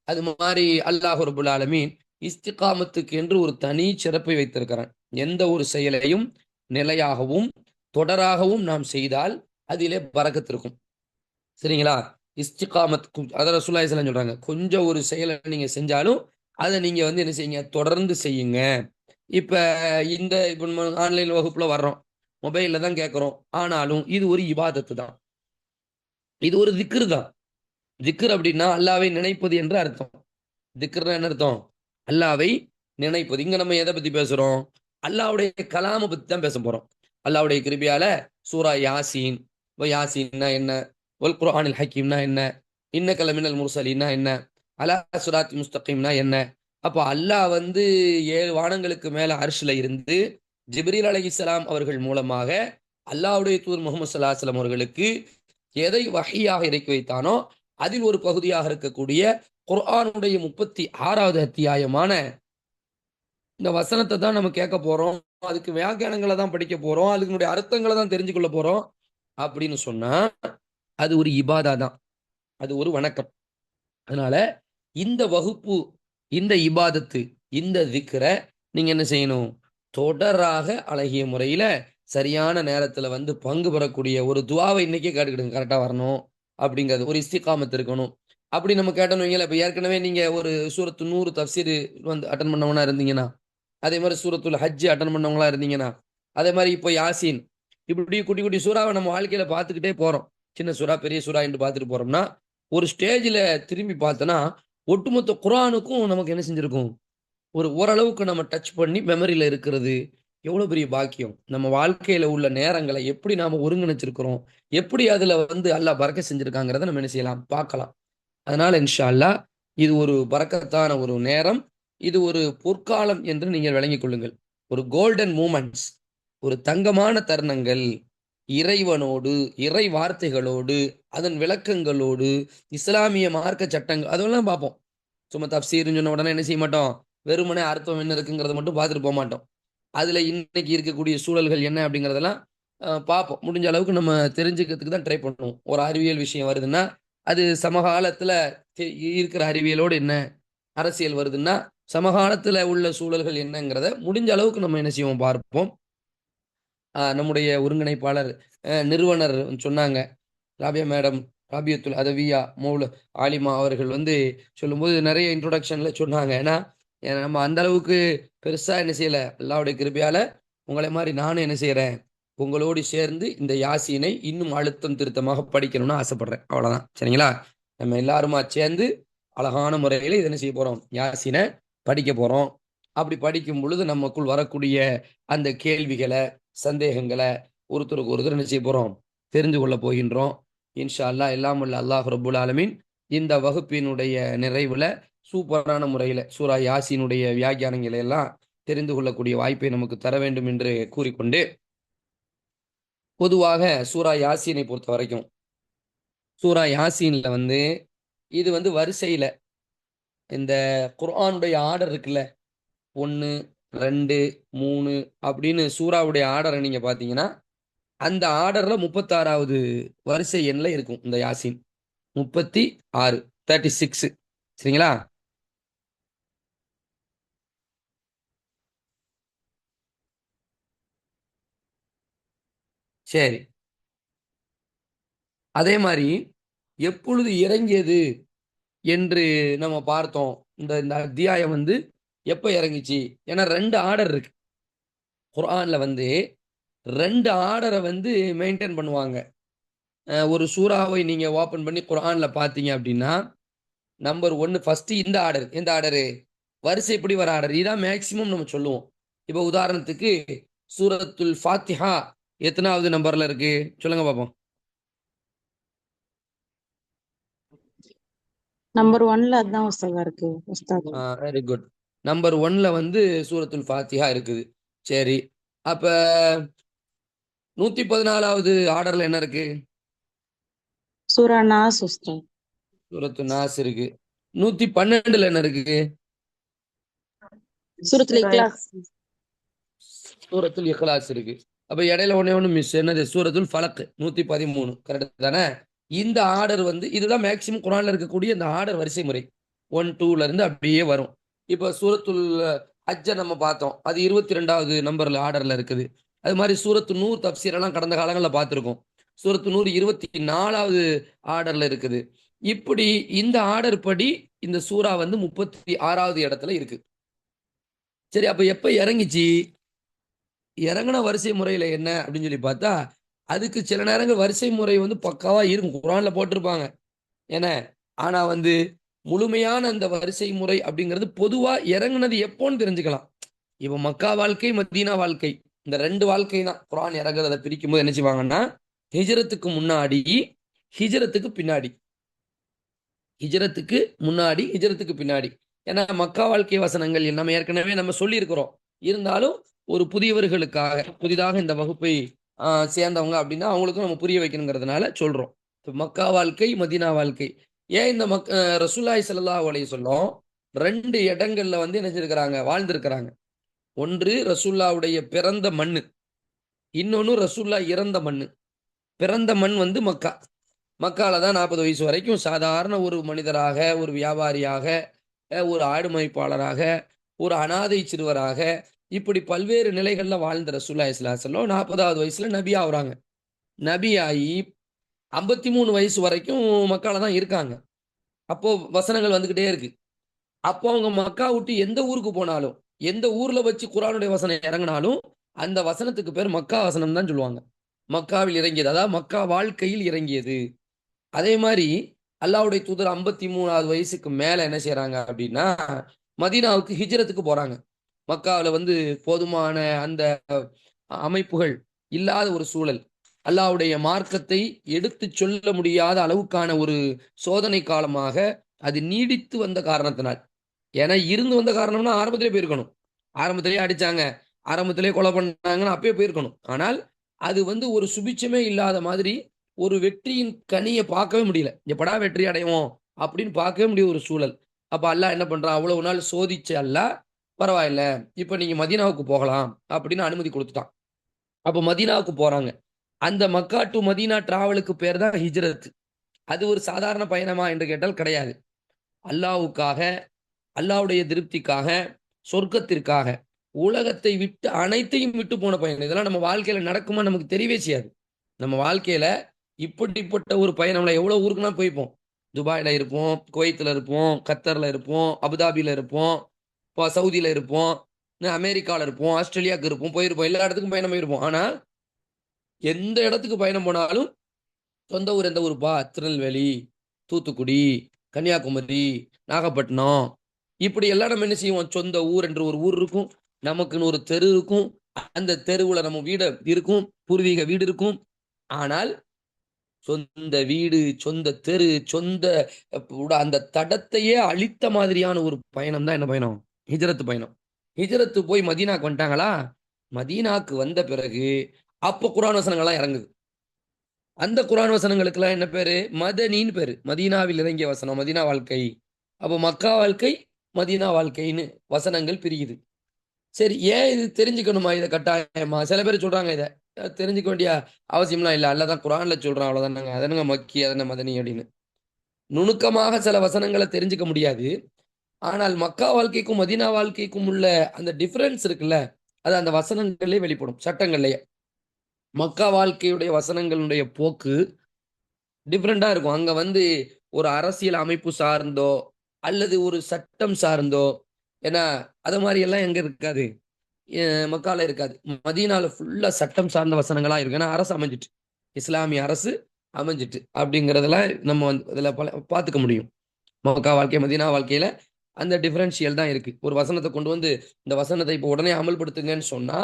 அது மாதிரி அல்லாஹ் ரப்புல் ஆலமீன் இஸ்திகாமத்துக்கு என்று ஒரு தனி சிறப்பை வைத்திருக்கிறான். எந்த ஒரு செயலையும் நிலையாகவும் தொடராகவும் நாம் செய்தால் அதிலே பரக்கத்து இருக்கும். சரிங்களா? இஸ்திகாமத், அதான் ரசூலுல்லாஹி ஸல்லல்லாஹு அலைஹி வஸல்லம் சொல்றாங்க, கொஞ்சம் ஒரு செயலை நீங்க செஞ்சாலும் அதை நீங்க என்ன செய்யுங்க, தொடர்ந்து செய்யுங்க. இப்ப இப்ப நம்ம ஆன்லைன் வகுப்புல வர்றோம், மொபைல்ல தான் கேட்கிறோம், ஆனாலும் இது ஒரு இபாதத்து தான், இது ஒரு திக்ர் தான். திக்ர் அப்படின்னா அல்லாவை நினைப்பது என்று அர்த்தம். திக்ர்னா என்ன அர்த்தம்? அல்லாவை நினைப்பது. இங்க நம்ம எதை பத்தி பேசுறோம்? அல்லாவுடைய கலாமை பத்தி தான் பேச போறோம். அல்லாவுடைய கிருபியால சூரா யாசீன், யாசீன்னா என்ன, வல் குர்ஆனில் ஹக்கீம்னா என்ன, இன்னக லமினல் முர்சலீன்னா என்ன, அலா சிராத்தி முஸ்தகீம்னா என்ன. அப்ப அல்லாஹ் 7 வானங்களுக்கு மேல அர்ஷ்ல இருந்து ஜிப்ரீல் அலைஹிஸ்ஸலாம் அவர்கள் மூலமாக அல்லாஹ்வுடைய தூதர் முஹம்மது ஸல்லல்லாஹு அலைஹி வஸல்லம் அவர்களுக்கு எதை வஹியாக இறக்கி வைத்தானோ அதில் ஒரு பகுதியாக இருக்கக்கூடிய குர்ஆனுடைய 36வது அத்தியாயமான இந்த வசனத்தை தான் நம்ம கேட்க போறோம். அதுக்கு வியாக்கியானங்களை தான் படிக்க போறோம், அதுக்குடைய அர்த்தங்களை தான் தெரிஞ்சு கொள்ள போறோம். அப்படின்னு சொன்னா அது ஒரு இபாதா தான், அது ஒரு வணக்கம். அதனால இந்த வகுப்பு, இந்த இபாதத்து, இந்த திக்ரை நீங்க என்ன செய்யணும்? தொடராக அழகிய முறையில சரியான நேரத்துல பங்கு பெறக்கூடிய ஒரு துவாவை இன்னைக்கே கேட்டுக்கிடுங்க. கரெக்டா வரணும் அப்படிங்கிறது, ஒரு இஸ்திகாமத் இருக்கணும். அப்படி நம்ம கேட்டோம் வைங்களேன், இப்ப ஏற்கனவே நீங்க ஒரு சூரத்து 100 தஃப்சீர் அட்டன் பண்ணவனா இருந்தீங்கன்னா, அதே மாதிரி சூரத்துல் ஹஜ் அட்டன் பண்ணவங்களா இருந்தீங்கன்னா, அதே மாதிரி இப்போ யாசீன், இப்படி குட்டி குட்டி சூறாவை நம்ம வாழ்க்கையில பார்த்துக்கிட்டே போறோம். சின்ன சூறா, பெரிய சூறா என்று பார்த்துட்டு போறோம்னா, ஒரு ஸ்டேஜில் திரும்பி பார்த்தோன்னா ஒட்டுமொத்த குர்ஆனுக்கும் நமக்கு என்ன செஞ்சிருக்கும்? ஓரளவுக்கு நம்ம டச் பண்ணி மெமரியில இருக்கிறது எவ்வளோ பெரிய பாக்கியம். நம்ம வாழ்க்கையில உள்ள நேரங்களை எப்படி நாம ஒருங்கிணைச்சிருக்கிறோம், எப்படி அதுல அல்லாஹ் பரக்கத் செஞ்சிருக்காங்கிறத நம்ம என்ன செய்யலாம்? பார்க்கலாம். அதனால இன்ஷா அல்லாஹ் இது ஒரு பரக்கத்தான ஒரு நேரம், இது ஒரு பொற்காலம் என்று நீங்கள் விளங்கிக் கொள்ளுங்கள். ஒரு கோல்டன் மூமெண்ட்ஸ், ஒரு தங்கமான தருணங்கள், இறைவனோடு, இறை வார்த்தைகளோடு, அதன் விளக்கங்களோடு, இஸ்லாமிய மார்க்க சட்டங்கள் அதெல்லாம் பார்ப்போம். சும்மா தஃப்சீர்னு சொன்ன உடனே என்ன செய்ய மாட்டோம்? வெறுமனே அர்த்தம் என்ன இருக்குங்கிறத மட்டும் பார்த்துட்டு போக மாட்டோம். அதுல இன்னைக்கு இருக்கக்கூடிய சூழல்கள் என்ன அப்படிங்கிறதெல்லாம் பார்ப்போம். முடிஞ்ச அளவுக்கு நம்ம தெரிஞ்சுக்கிறதுக்கு தான் ட்ரை பண்ணுவோம். ஒரு அறிவியல் விஷயம் வருதுன்னா அது சமகாலத்துல இருக்கிற அறிவியலோடு என்ன, அரசியல் வருதுன்னா சமகாலத்துல உள்ள சூழல்கள் என்னங்கிறத முடிஞ்ச அளவுக்கு நம்ம என்ன செய்வோம்? பார்ப்போம். நம்முடைய ஒருங்கிணைப்பாளர், நிறுவனர் சொன்னாங்க, ராபியா மேடம், ராபியத்துல் அதவியா மௌல ஆலிமா அவர்கள் சொல்லும்போது நிறைய இன்ட்ரோடக்ஷன்ல சொன்னாங்க. ஏன்னா நம்ம அந்த அளவுக்கு பெருசா என்ன செய்யல, அல்லாஹ்வுடைய கிருபையால உங்களை மாதிரி நானும் என்ன செய்யறேன், உங்களோடு சேர்ந்து இந்த யாசீனை இன்னும் அழுத்தம் திருத்தமாக படிக்கணும்னு ஆசைப்படுறேன். அவ்வளவுதான். சரிங்களா? நம்ம எல்லாருமா சேர்ந்து அழகான முறையில இதை என்ன செய்ய போறோம்? யாசீனை படிக்க போறோம். அப்படி படிக்கும் பொழுது நமக்குள் வரக்கூடிய அந்த கேள்விகளை, சந்தேகங்களை ஒருத்தருக்கு ஒருத்தர் என்ன செய்ய போறோம்? தெரிந்து கொள்ள போகின்றோம். இன்ஷா அல்லாஹ். எல்லாம் வல்ல அல்லாஹ் ரப்புல் ஆலமீன் இந்த வகுப்பினுடைய நிறைவுல சூப்பரான முறையில சூரா யாசீனுடைய வியாக்கியானங்களை எல்லாம் தெரிந்து கொள்ளக்கூடிய வாய்ப்பை நமக்கு தர வேண்டும் என்று கூறிக்கொண்டு, பொதுவாக சூரா யாசீனை பொறுத்த வரைக்கும், சூரா யாசீன்ல இது வரிசையில இந்த குர்ஆனுடைய ஆர்டர் இருக்குல்ல, 1, 2, 3 அப்படின்னு சூராவுடைய ஆர்டரை நீங்க பாத்தீங்கன்னா அந்த ஆர்டர்ல 36வது வரிசை எண்ல இருக்கும் இந்த யாசீன். 36, 36. சரிங்களா? சரி. அதே மாதிரி எப்பொழுது இறங்கியது என்று நம்ம பார்த்தோம். இந்த இந்த அத்தியாயம் எப்ப இறங்கிச்சு? ஏன்னா 2 ஆர்டர் இருக்கு குர்ஆன்ல. 2 ஆர்டரை மெயின்டைன் பண்ணுவாங்க. ஒரு சூறாவை நீங்க ஓபன் பண்ணி குர்ஆன்ல பாத்தீங்க அப்படின்னா, நம்பர் 1 ஃபர்ஸ்ட் இந்த ஆர்டர். எந்த ஆர்டரு? வரிசைப்படி வர ஆர்டர். இதான் மேக்சிமம் நம்ம சொல்லுவோம். இப்போ உதாரணத்துக்கு சூரத்துல் ஃபாத்திஹா எத்தனாவது நம்பர்ல இருக்கு சொல்லுங்க பாப்போம். நம்பர் 1ல அதான் உஸ்தாதா இருக்கு உஸ்தாத். Very good. நம்பர் 1ல சூரத்துல் ஃபாத்திஹா இருக்குது. சரி, அப்ப 114வது ஆர்டர்ல என்ன இருக்கு? சூரா நாஸ் உஸ்தாத். சூரத்து நாஸ் இருக்கு. 112ல என்ன இருக்கு? சூரத்துல் இக்லாஸ். சூரத்துல் இக்லாஸ் இருக்கு. அப்ப இடையில ஒண்ணு மிஸ். என்னது? சூரத்துல் ஃபலக் 113. கரெக்ட் தானே? இந்த ஆர்டர் இதுதான் மேக்சிமம் குர்ஆன்ல இருக்கக்கூடிய இந்த ஆர்டர் வரிசை முறை. 1, 2ல இருந்து அப்படியே வரும். இப்ப சூரத்துல் ஹஜ்ஜ நம்ம பார்த்தோம், அது 22வது நம்பர்ல ஆர்டர்ல இருக்குது. அது மாதிரி சூரத்து நூர் தப்சீர் எல்லாம் கடந்த காலங்களில் பார்த்துருக்கோம். சூரத்து நூர் 24வது ஆர்டர்ல இருக்குது. இப்படி இந்த ஆர்டர் படி இந்த சூரா வந்து 36வது இடத்துல இருக்கு. சரி, அப்ப எப்ப இறங்கிச்சு, இறங்கின வரிசை முறையில என்ன அப்படின்னு சொல்லி பார்த்தா, அதுக்கு சில நேரங்கள் வரிசை முறை வந்து பக்காவா இருக்கும், குர்ஆன்ல போட்டிருப்பாங்க என்ன. ஆனா வந்து முழுமையான அந்த வரிசை முறை அப்படிங்கிறது பொதுவா இறங்குனது எப்போன்னு தெரிஞ்சுக்கலாம். இப்ப மக்கா வாழ்க்கை, மதீனா வாழ்க்கை, இந்த 2 வாழ்க்கை தான் குர்ஆன் இறங்குறத பிரிக்கும் போது என்ன செய்வாங்கன்னா, ஹிஜ்ரத்துக்கு முன்னாடி, ஹிஜ்ரத்துக்கு பின்னாடி, ஹிஜ்ரத்துக்கு முன்னாடி, ஹிஜ்ரத்துக்கு பின்னாடி. ஏன்னா மக்கா வாழ்க்கை வசனங்கள் நம்ம ஏற்கனவே நம்ம சொல்லி இருக்கிறோம். இருந்தாலும் ஒரு புதியவர்களுக்காக, புதிதாக இந்த வகுப்பை சேர்ந்தவங்க அப்படின்னா அவங்களுக்கும் நம்ம புரிய வைக்கணுங்கிறதுனால சொல்றோம். இப்ப மக்கா வாழ்க்கை, மதீனா வாழ்க்கை. ஏன் இந்த ரசூலுல்லாஹி ஸல்லல்லாஹு அலைஹி வஸல்லம் 2 இடங்கள்ல வந்து என்ன செஞ்சிருக்கிறாங்க, வாழ்ந்திருக்கிறாங்க. ஒன்று ரசூலுல்லாஹ்வுடைய பிறந்த மண்ணு, இன்னொன்னு ரசூலுல்லாஹ் இறந்த மண்ணு. பிறந்த மண் வந்து மக்கா. மக்கால தான் 40 வயசு வரைக்கும் சாதாரண ஒரு மனிதராக, ஒரு வியாபாரியாக, ஒரு ஆடு மேய்ப்பாளராக, ஒரு அனாதை சிறுவராக, இப்படி பல்வேறு நிலைகள்ல வாழ்ந்த ரசூலுல்லாஹி ஸல்லல்லாஹு அலைஹி வஸல்லம் 40வது வயசுல நபி ஆகுறாங்க. நபி ஆகி 53 வயசு வரைக்கும் மக்கால தான் இருக்காங்க. அப்போ வசனங்கள் வந்துகிட்டே இருக்கு. அப்போ அவங்க மக்கா விட்டு எந்த ஊருக்கு போனாலும், எந்த ஊர்ல வச்சு குர்ஆனுடைய வசனம் இறங்கினாலும் அந்த வசனத்துக்கு பேர் மக்கா வசனம் தான் சொல்லுவாங்க. மக்காவில் இறங்கியது, அதாவது மக்கா வாழ்க்கையில் இறங்கியது. அதே மாதிரி அல்லாஹ்வுடைய தூதர் 53வது வயசுக்கு மேல என்ன செய்றாங்க அப்படின்னா, மதீனாவுக்கு ஹிஜ்ரத்துக்கு போறாங்க. மக்காவில் வந்து போதுமான அந்த அமைப்புகள் இல்லாத ஒரு சூழல், அல்லாஹ்வுடைய மார்க்கத்தை எடுத்து சொல்ல முடியாத அளவுக்கான ஒரு சோதனை காலமாக அது நீடித்து வந்த காரணத்தினால். ஏன்னா இருந்து வந்த காரணம்னா ஆரம்பத்திலே போயிருக்கணும். ஆரம்பத்திலேயே அடிச்சாங்க, ஆரம்பத்திலே கொலை பண்ணாங்கன்னு அப்பயே போயிருக்கணும். ஆனால் அது வந்து ஒரு சுபிட்சமே இல்லாத மாதிரி, ஒரு வெற்றியின் கனியை பார்க்கவே முடியல. எப்படா வெற்றி அடைவோம் அப்படின்னு பார்க்கவே முடிய ஒரு சூழல். அப்ப அல்லாஹ் என்ன பண்றான், அவ்வளவு நாள் சோதிச்ச அல்லாஹ், பரவாயில்ல இப்ப நீங்க மதீனாவுக்கு போகலாம் அப்படின்னு அனுமதி கொடுத்துட்டான். அப்ப மதீனாவுக்கு போறாங்க. அந்த மக்கா டு மதீனா டிராவலுக்கு பேர் தான் ஹிஜ்ரத். அது ஒரு சாதாரண பயணமா என்று கேட்டால் கிடையாது. அல்லாஹ்வுக்காக, அல்லாஹ்வுடைய திருப்திக்காக, சொர்க்கத்திற்காக, உலகத்தை விட்டு அனைத்தையும் விட்டு போன பயணம். இதெல்லாம் நம்ம வாழ்க்கையில நடக்குமா நமக்கு தெரியவே செய்யாது. நம்ம வாழ்க்கையில இப்படிப்பட்ட ஒரு பயணம்ல எவ்வளவு ஊருக்குனா போய்ப்போம். துபாயில இருப்போம், குவைத்துல இருப்போம், கத்தர்ல இருப்போம், அபுதாபில இருப்போம், சவுதியில இருப்போம், அமெரிக்கால இருப்போம், ஆஸ்திரேலியாவுக்கு இருப்போம், போயிருப்போம். எல்லா இடத்துக்கும் பயணம் போயிருப்போம். ஆனா எந்த இடத்துக்கு பயணம் போனாலும் சொந்த ஊர் எந்த ஊருப்பா? திருநெல்வேலி, தூத்துக்குடி, கன்னியாகுமரி, நாகப்பட்டினம், இப்படி எல்லாம் நம்ம என்ன செய்வோம்? சொந்த ஊர் என்று ஒரு ஊர் இருக்கும். நமக்குன்னு ஒரு தெரு இருக்கும். அந்த தெருவுல நம்ம வீடு இருக்கும், பூர்வீக வீடு இருக்கும். ஆனால் சொந்த வீடு, சொந்த தெரு, சொந்த அந்த தடத்தையே அழித்த மாதிரியான ஒரு பயணம் தான் என்ன பயணம்? ஹிஜ்ரத் பயணம். ஹிஜ்ரத்து போய் மதீனாக்கு வந்துட்டாங்களா? மதீனாக்கு வந்த பிறகு அப்ப குர்ஆன் வசனங்கள்லாம் இறங்குது. அந்த குர்ஆன் வசனங்களுக்கெல்லாம் என்ன பேரு? மதனின்னு பேரு. மதீனாவில் இறங்கிய வசனம், மதீனா வாழ்க்கை. அப்போ மக்கா வாழ்க்கை, மதீனா வாழ்க்கைன்னு வசனங்கள் பிரியுது. சரி, ஏன் இது தெரிஞ்சுக்கணுமா இதை கட்டாயமா? சில பேர் சொல்றாங்க இதை தெரிஞ்சுக்க வேண்டிய அவசியம்லாம் இல்லை, அல்லாஹ் தான் குர்ஆன்ல சொல்றான், அவ்வளவுதானங்க, அதனுங்க மக்கி, அதன மதனி அப்படின்னு. நுணுக்கமாக சில வசனங்களை தெரிஞ்சுக்க முடியாது. ஆனால் மக்கா வாழ்க்கைக்கும் மதீனா வாழ்க்கைக்கும் உள்ள அந்த டிஃபரன்ஸ் இருக்குல்ல, அது அந்த வசனங்களே வெளிப்படும், சட்டங்கள்லயே. மக்கா வாழ்க்கையுடைய வசனங்களுடைய போக்கு டிஃப்ரெண்டா இருக்கும். அங்க வந்து ஒரு அரசியல் அமைப்பு சார்ந்தோ, அல்லது ஒரு சட்டம் சார்ந்தோ, ஏன்னா அது மாதிரி எல்லாம் எங்க இருக்காது, மக்கால இருக்காது. மதீனால ஃபுல்லா சட்டம் சார்ந்த வசனங்களா இருக்கு. ஏன்னா அரசு அமைஞ்சிட்டு, இஸ்லாமிய அரசு அமைஞ்சிட்டு அப்படிங்கிறதெல்லாம் நம்ம வந்து இதுல பார்த்துக்க முடியும். மக்கா வாழ்க்கை, மதீனா வாழ்க்கையில அந்த டிஃபரன்ஷியல் தான் இருக்கு. ஒரு வசனத்தை கொண்டு வந்து இந்த வசனத்தை இப்போ உடனே அமல்படுத்துங்கன்னு சொன்னா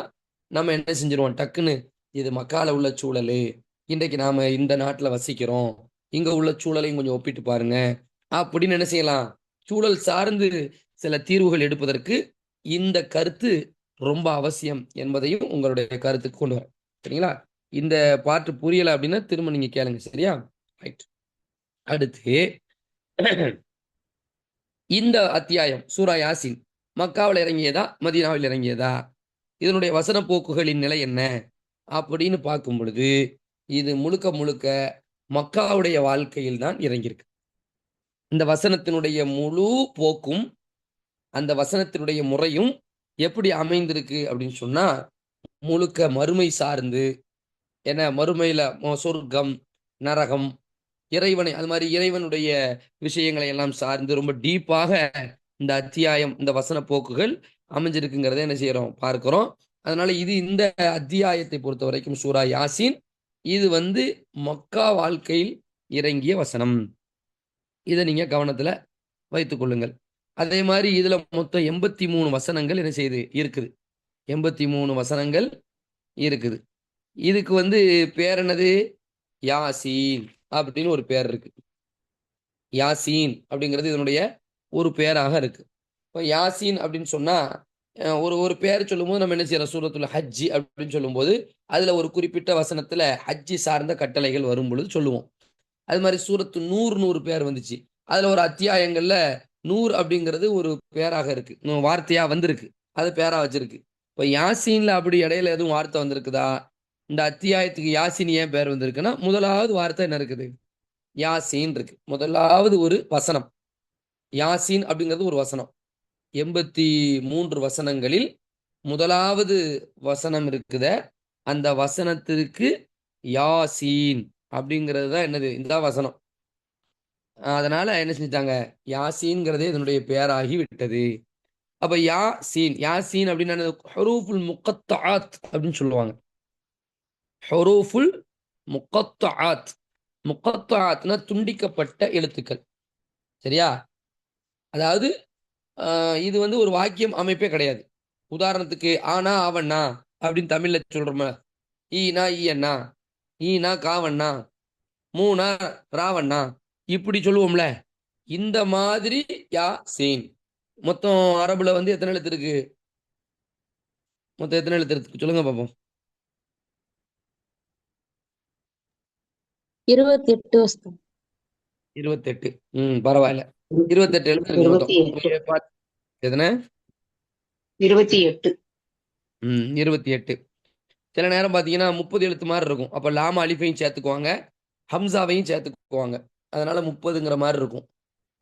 நம்ம என்ன செஞ்சிருவோம், டக்குன்னு இது மக்கால உள்ள சூழலு, இன்றைக்கு நாம இந்த நாட்டுல வசிக்கிறோம், இங்க உள்ள சூழலையும் கொஞ்சம் ஒப்பிட்டு பாருங்க அப்படின்னு என்ன செய்யலாம், சூழல் சார்ந்து சில தீர்வுகள் எடுப்பதற்கு இந்த கருத்து ரொம்ப அவசியம் என்பதையும் உங்களுடைய கருத்துக்கு கொண்டு வரேன். சரிங்களா? இந்த பாட்டு புரியல அப்படின்னா திரும்ப நீங்க கேளுங்க. சரியா? ரைட். அடுத்து இந்த அத்தியாயம் சூரா யாசின் மக்காவில் இறங்கியதா, மதீனாவில் இறங்கியதா, இதனுடைய வசன போக்குகளின் நிலை என்ன அப்படின்னு பார்க்கும் பொழுது இது முழுக்க முழுக்க மக்காவுடைய வாழ்க்கையில் தான் இறங்கியிருக்கு. இந்த வசனத்தினுடைய முழு போக்கும், அந்த வசனத்தினுடைய முறையும் எப்படி அமைந்திருக்கு அப்படின்னு சொன்னா, முழுக்க மறுமை சார்ந்து, என்ன மறுமையில சொர்க்கம், நரகம், இறைவனை அது மாதிரி இறைவனுடைய விஷயங்களை எல்லாம் சார்ந்து ரொம்ப டீப்பாக இந்த அத்தியாயம், இந்த வசன போக்குகள் அமைஞ்சிருக்குங்கிறத என்ன செய்யறோம், பார்க்கிறோம். அதனால இது இந்த அத்தியாயத்தை பொறுத்த வரைக்கும் சூரா யாசீன் இது வந்து மக்கா வாழ்க்கையில் இறங்கிய வசனம். இதை நீங்க கவனத்துல வைத்துக் கொள்ளுங்கள். அதே மாதிரி இதுல மொத்தம் 83 வசனங்கள் என்ன செய்யுது இருக்குது. 83 வசனங்கள் இருக்குது. இதுக்கு வந்து பேர் என்னது, யாசீன் அப்படின்னு ஒரு பேர் இருக்கு. யாசீன் அப்படிங்கிறது இதனுடைய ஒரு பேராக இருக்கு. இப்போ யாசீன் அப்படின்னு சொன்னா ஒரு ஒரு பேர் சொல்லும்போது நம்ம என்ன செய்யறோம், சூரத்துல் ஹஜ்ஜி அப்படின்னு சொல்லும்போது அதுல ஒரு குறிப்பிட்ட வசனத்துல ஹஜ்ஜி சார்ந்த கட்டளைகள் வரும் பொழுது சொல்லுவோம். அது மாதிரி சூரத்து நூறு பேர் வந்துச்சு. அதுல ஒரு அத்தியாயங்கள்ல நூறு அப்படிங்கிறது ஒரு பேராக இருக்கு, வார்த்தையா வந்திருக்கு, அது பேரா வச்சிருக்கு. இப்போ யாசீன்ல அப்படி இடையில எதுவும் வார்த்தை வந்திருக்குதா? இந்த அத்தியாயத்துக்கு யாசீன் ஏன் பேர் வந்திருக்குன்னா முதலாவது வார்த்தை என்ன இருக்குது, யாசீன் இருக்கு. முதலாவது ஒரு வசனம் யாசீன் அப்படிங்கிறது ஒரு வசனம். 83 வசனங்களில் முதலாவது வசனம் இருக்குத, அந்த வசனத்திற்கு யாசீன் அப்படிங்கிறது தான் என்னது, இந்த வசனம். அதனால என்ன செஞ்சிட்டாங்க, யாசீன்ங்கிறதே இதனுடைய பெயராகி விட்டது. அப்ப யாசீன், யாசீன் அப்படின்னா ஹுரூஃபுல் முக்கத்தாத் அப்படின்னு சொல்லுவாங்க. ஹுரூஃபுல் முக்கத்தாத், முக்கத்தாத்னா துண்டிக்கப்பட்ட எழுத்துக்கள். சரியா? அதாவது இது வந்து ஒரு வாக்கியம் அமைப்பே கிடையாது. உதாரணத்துக்கு ஆனா ஆவண்ணா அப்படின்னு தமிழ்ல சொல்றோம். ஈனா ஈயண்ணா, ஈனா காவண்ணா, மூணா ராவண்ணா, இப்படி சொல்லுவோம்ல. இந்த மாதிரி யாசீன். மொத்தம் அரபுல வந்து எத்தனை எழுத்து இருக்கு, மொத்தம் எத்தனை எழுத்து இருக்கு சொல்லுங்க பாப்போம். 28 உஸ்தாத். 28. பரவாயில்ல. 28 எழுத்து இருக்கு மொத்தம். 28. எத்தனை? 28. 28. சில நேரம் பார்த்தீங்கன்னா 30 எழுத்து மாதிரி இருக்கும். அப்போ லாம அலிஃபையும் சேர்த்துக்குவாங்க, ஹம்சாவையும் சேர்த்துக்குவாங்க. அதனால 30ங்கிற மாதிரி இருக்கும்.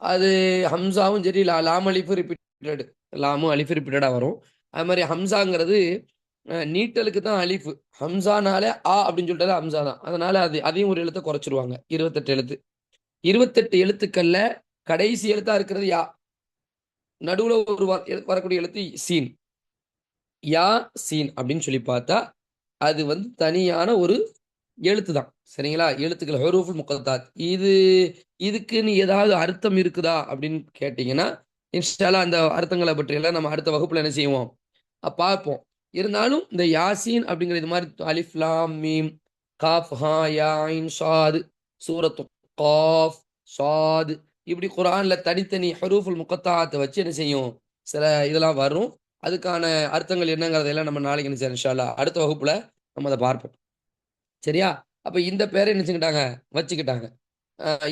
அது ஹம்சாவும் சரி, லாம் அலிஃபு ரிப்பீட்டட், லாமும் அலிஃபு ரிப்பீட்டடாக வரும். அது மாதிரி ஹம்சாங்கிறது நீட்டலுக்கு தான் அலிஃபு. ஹம்சானாலே ஆ அப்படின்னு சொல்லிட்டு ஹம்சா தான். அதனால அதையும் ஒரு எழுத்தை குறைச்சிருவாங்க. 28 எழுத்து. 28 எழுத்துக்கள்ல கடைசி எழுத்தா இருக்கிறது யா, நடுவுல ஒரு வரக்கூடிய எழுத்து சீன். யா சீன் அப்படின்னு சொல்லி பார்த்தா அது வந்து தனியான ஒரு எழுத்து தான். சரிங்களா? எழுத்துக்கள் ஹுரூஃபுல் முக்கத்தாத். இதுக்குன்னு ஏதாவது அர்த்தம் இருக்குதா அப்படின்னு கேட்டீங்கன்னா இன்ஷா அல்லாஹ் அந்த அர்த்தங்களை பற்றியெல்லாம் நம்ம அடுத்த வகுப்புல என்ன செய்வோம், பார்ப்போம். இருந்தாலும் இந்த யாசீன் அப்படிங்கிற இது மாதிரி அலிஃப் லாம் மீம் காஃப் ஹா யா ஐன் ஸாத், சூரத்து காஃப் ஸாத், இப்படி குர்ஆன்ல தனித்தனி ஹுரூஃபுல் முக்கத்தாத்தை வச்சு என்ன செய்யும், சில இதெல்லாம் வரும். அதுக்கான அர்த்தங்கள் என்னங்கிறதெல்லாம் நம்ம நாளைக்கு என்ன செய்யலாம், இன்ஷா அல்லாஹ் அடுத்த வகுப்புல நம்ம அதை பார்ப்போம். சரியா? அப்ப இந்த பேரை நினைச்சுக்கிட்டாங்க, வச்சுக்கிட்டாங்க.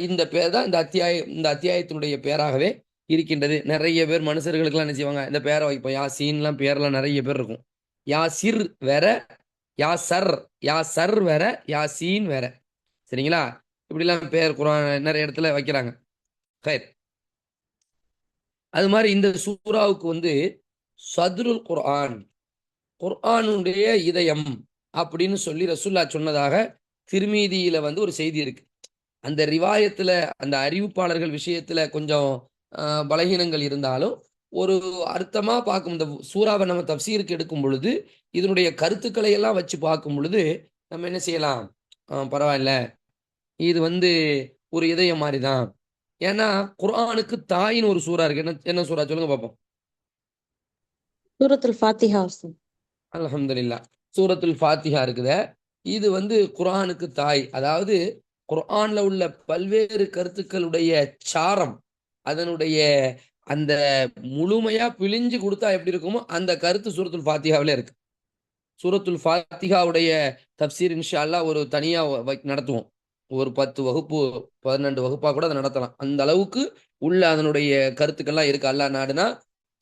இந்த பேர் தான் இந்த அத்தியாயத்தினுடைய பேராகவே இருக்கின்றது. நிறைய பேர் மனுஷர்களுக்கெல்லாம் என்ன செய்வாங்க, இந்த பேரை வைப்போம். யாசீன்லாம் பேர்லாம் நிறைய பேர் இருக்கும். யாசிர் வேற, யாசர் வேற, யாசீன் வேற. சரிங்களா? இப்படிலாம் பேர் குர்ஆன் நிறைய இடத்துல வைக்கிறாங்க. ஹைர். அது மாதிரி இந்த சூராவுக்கு வந்து சதுருல் குர்ஆன், குர்ஆனுடைய இதயம் அப்படின்னு சொல்லி ரசூல்லா சொன்னதாக திர்மீதியில வந்து ஒரு செய்தி இருக்கு. அந்த ரிவாயத்துல அந்த அறிவிப்பாளர்கள் விஷயத்துல கொஞ்சம் பலகீனங்கள் இருந்தாலும் ஒரு அர்த்தமா பார்க்கும், இந்த சூறாவை நம்ம தஃப்சீருக்கு எடுக்கும் பொழுது இதனுடைய கருத்துக்களை எல்லாம் வச்சு பார்க்கும் பொழுது நம்ம என்ன செய்யலாம், பரவாயில்ல, இது வந்து ஒரு இதயம் மாதிரி தான். ஏன்னா குர்ஆனுக்கு தாயின்னு ஒரு சூறா இருக்கு. என்ன சூறா சொல்லுங்க பார்ப்போம். சூரத்துல் ஃபாத்திஹா உஸ்தாத். அல்ஹம்துலில்லாஹ். சூரத்துல் ஃபாத்திஹா இருக்குதே, இது வந்து குர்ஆனுக்கு தாய். அதாவது குர்ஆன்ல உள்ள பல்வேறு கருத்துக்களுடைய சாரம், அதனுடைய அந்த முழுமையா பிழிஞ்சு கொடுத்தா எப்படி இருக்குமோ அந்த கருத்து சூரத்துல் ஃபாத்திஹாவில இருக்கு. சூரத்துல் ஃபாத்திஹாவுடைய தஃப்சீர் இன்ஷா அல்லாஹ் ஒரு தனியா நடத்துவோம். ஒரு 10 வகுப்பு 12 வகுப்பா கூட அதை நடத்தலாம். அந்த அளவுக்கு உள்ள அதனுடைய கருத்துக்கள்லாம் இருக்கு. அல்லாஹ் நாடுனா